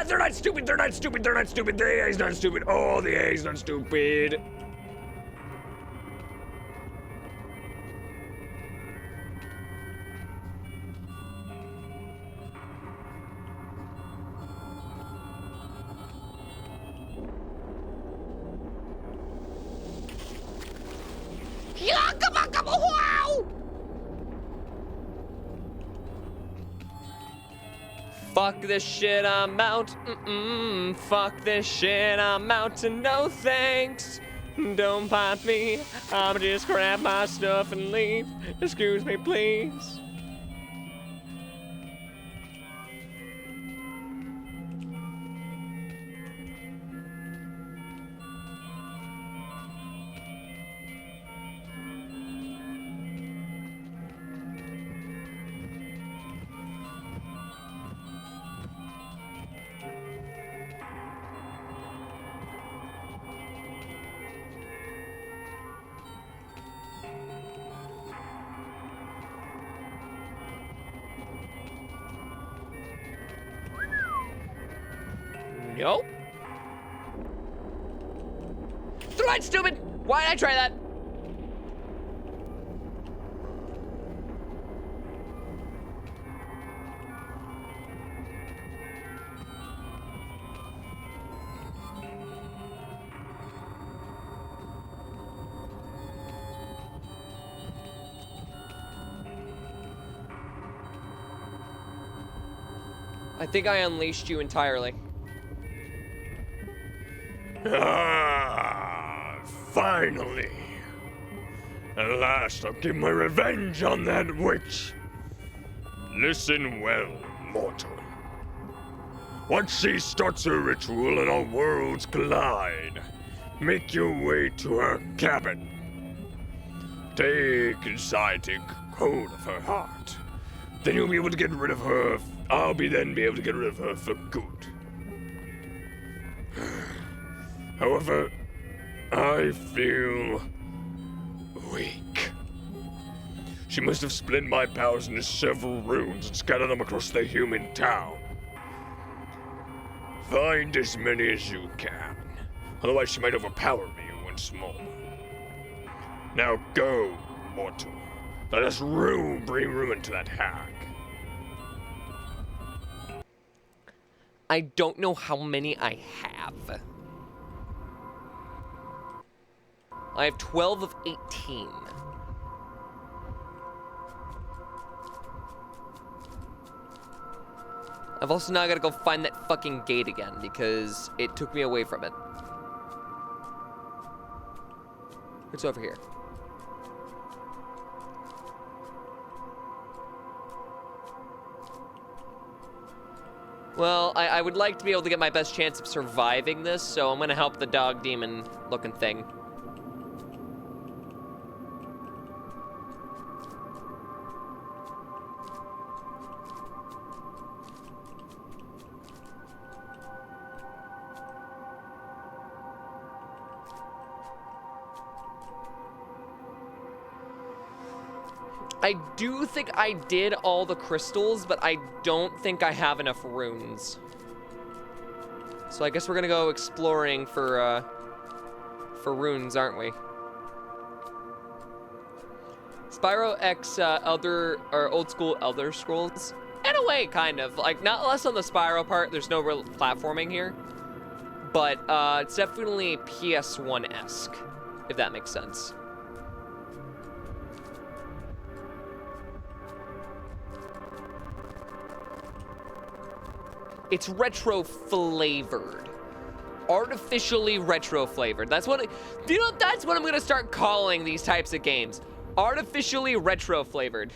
They're not stupid, they're not stupid, they're not stupid, the AI's not stupid. Oh, the AI's not stupid. Fuck this shit, I'm out. Fuck this shit, I'm out to no thanks. Don't pipe me, I'ma just grab my stuff and leave. Excuse me, please. Yo. They're not stupid. Why did I try that? I think I unleashed you entirely. Ah, finally. At last I'll get my revenge on that witch. Listen well, mortal. Once she starts her ritual and our worlds collide, make your way to her cabin. Take inside, take hold of her heart. Then you'll be able to get rid of her. I'll then be able to get rid of her for good. However, I feel weak. She must have split my powers into several runes and scattered them across the human town. Find as many as you can. Otherwise she might overpower me once more. Now go, mortal. Let us bring ruin to that hag. I don't know how many I have. I have 12 of 18. I've also now got to go find that fucking gate again because it took me away from it. It's over here. Well, I would like to be able to get my best chance of surviving this, so I'm gonna help the dog demon looking thing. I do think I did all the crystals, but I don't think I have enough runes. So I guess we're gonna go exploring for runes, aren't we? Spyro X old school Elder Scrolls. In a way, kind of. Like, not less on the Spyro part, there's no real platforming here. But it's definitely PS1-esque, if that makes sense. It's retro flavored. Artificially retro flavored. That's what that's what I'm gonna start calling these types of games. Artificially retro flavored.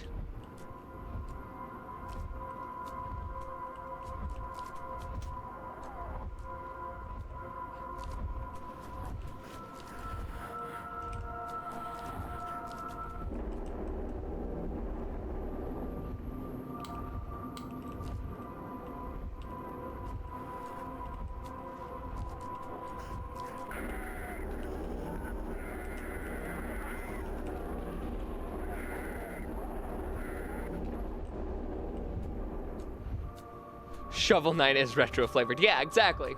Shovel Knight is retro flavored. Yeah, exactly.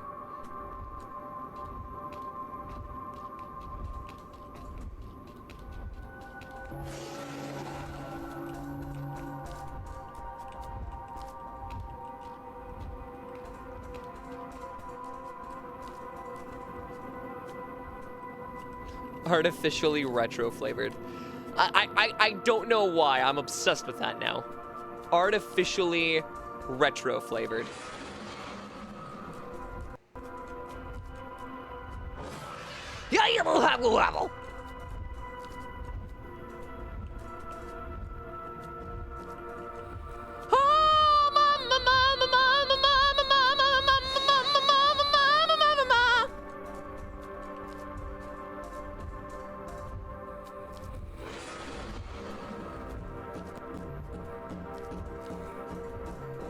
Artificially retro flavored. I don't know why. I'm obsessed with that now. Artificially retro flavored. Yeah, you will have level.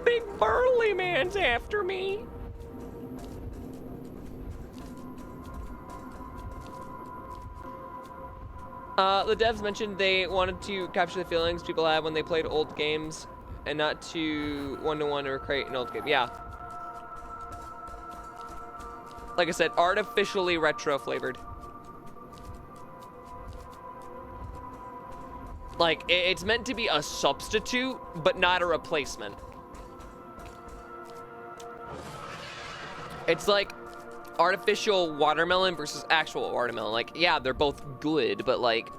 Big burly man's after me. The devs mentioned they wanted to capture the feelings people had when they played old games and not to one-to-one recreate an old game. Yeah. Like I said, artificially retro flavored. Like, it's meant to be a substitute, but not a replacement. It's like artificial watermelon versus actual watermelon. Like, yeah, they're both good, but like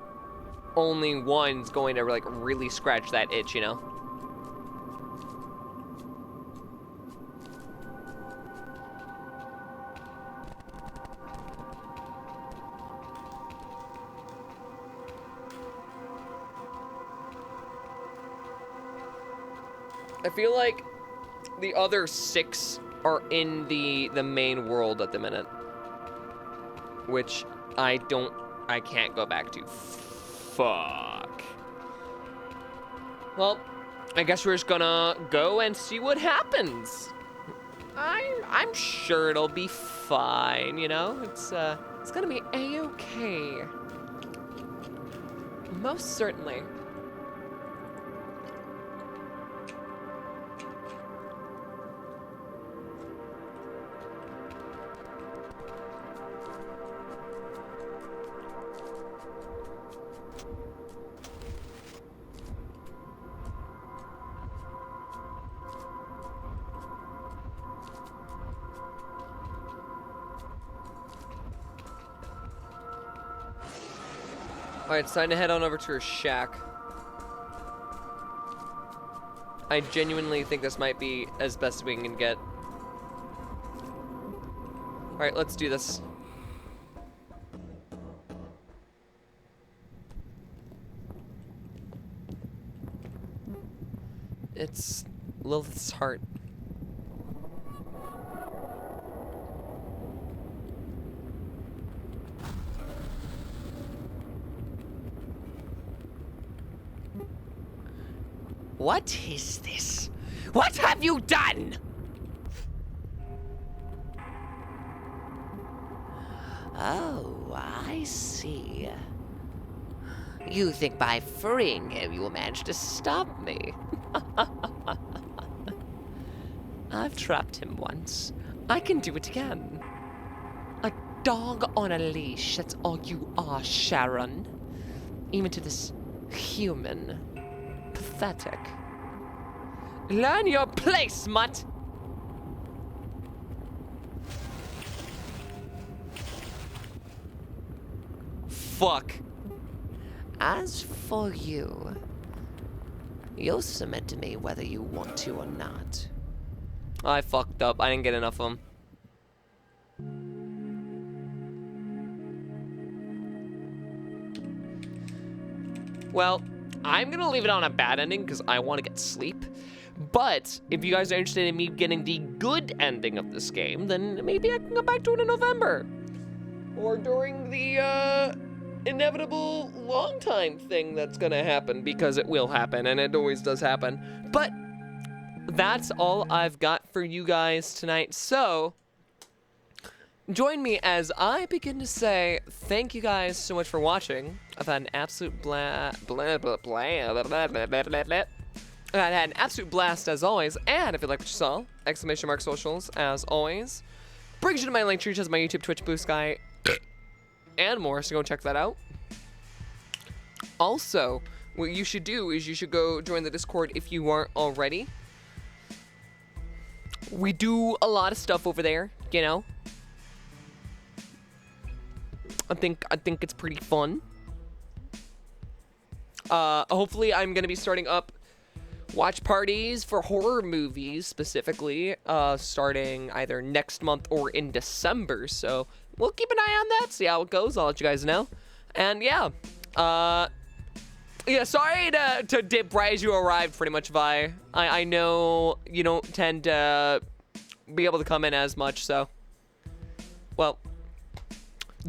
only one's going to like really scratch that itch, you know? I feel like the other 6 are in the main world at the minute, which I can't go back to. Fuck. Well, I guess we're just gonna go and see what happens. I'm sure it'll be fine, you know? It's gonna be a-okay. Most certainly. Alright, it's time to head on over to her shack. I genuinely think this might be as best we can get. Alright, let's do this. It's Lilith's heart. What is this? What have you done? Oh, I see. You think by freeing him you will manage to stop me? I've trapped him once. I can do it again. A dog on a leash, that's all you are, Sharon. Even to this human. Pathetic. Learn your place, mutt! Fuck. As for you, you'll submit to me whether you want to or not. I fucked up. I didn't get enough of them. Well, I'm gonna leave it on a bad ending because I want to get sleep. But if you guys are interested in me getting the good ending of this game, then maybe I can go back to it in November. Or during the inevitable long time thing that's gonna happen, because it will happen and it always does happen. But that's all I've got for you guys tonight. So join me as I begin to say thank you guys so much for watching. I've had an absolute I've had an absolute blast as always, and if you like what you saw, exclamation mark socials as always. Brings you to my link tree, which has my YouTube, Twitch, Blue Sky, and more, so go check that out. Also, what you should do is you should go join the Discord if you aren't already. We do a lot of stuff over there, you know. I think it's pretty fun. Hopefully I'm gonna be starting up watch parties for horror movies specifically, starting either next month or in December. So we'll keep an eye on that, see how it goes. I'll let you guys know. And yeah, sorry to dip right as you arrived, pretty much, Vi. I know you don't tend to be able to come in as much, so well,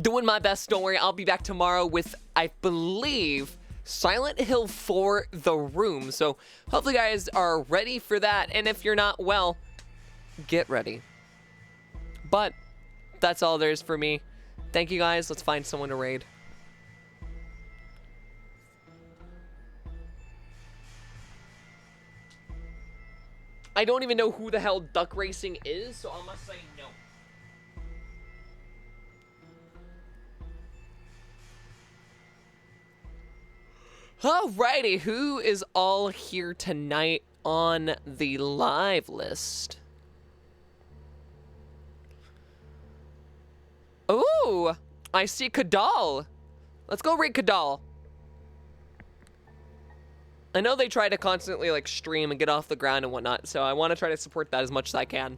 doing my best. Don't worry, I'll be back tomorrow with, I believe, Silent Hill 4 The Room. So hopefully you guys are ready for that, and if you're not, well, get ready. But that's all there is for me. Thank you guys. Let's find someone to raid. I don't even know who the hell Duck Racing is, so I must say no. Alrighty, who is all here tonight on the live list? Ooh, I see Kadal. Let's go raid Kadal. I know they try to constantly like stream and get off the ground and whatnot, so I want to try to support that as much as I can.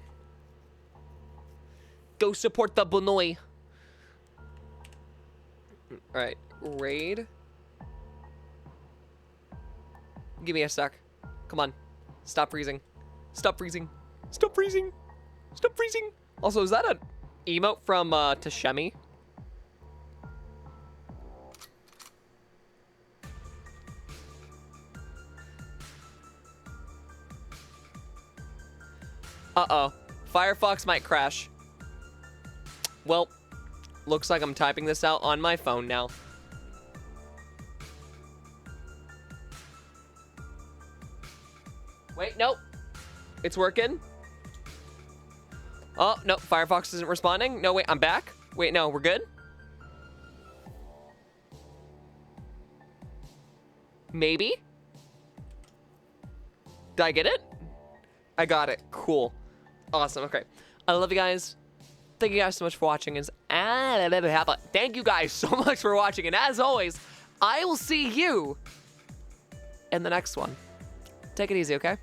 Go support the Bonoy. Alright, raid. Give me a sec. Come on. Stop freezing. Stop freezing. Stop freezing. Stop freezing. Also, is that an emote from Tashemi? Uh-oh. Firefox might crash. Well, looks like I'm typing this out on my phone now. Wait, nope. It's working. Oh, no, Firefox isn't responding. No, wait, I'm back. Wait, no, we're good? Maybe? Did I get it? I got it. Cool. Awesome. Okay. I love you guys. Thank you guys so much for watching. Thank you guys so much for watching. And as always, I will see you in the next one. Take it easy, okay?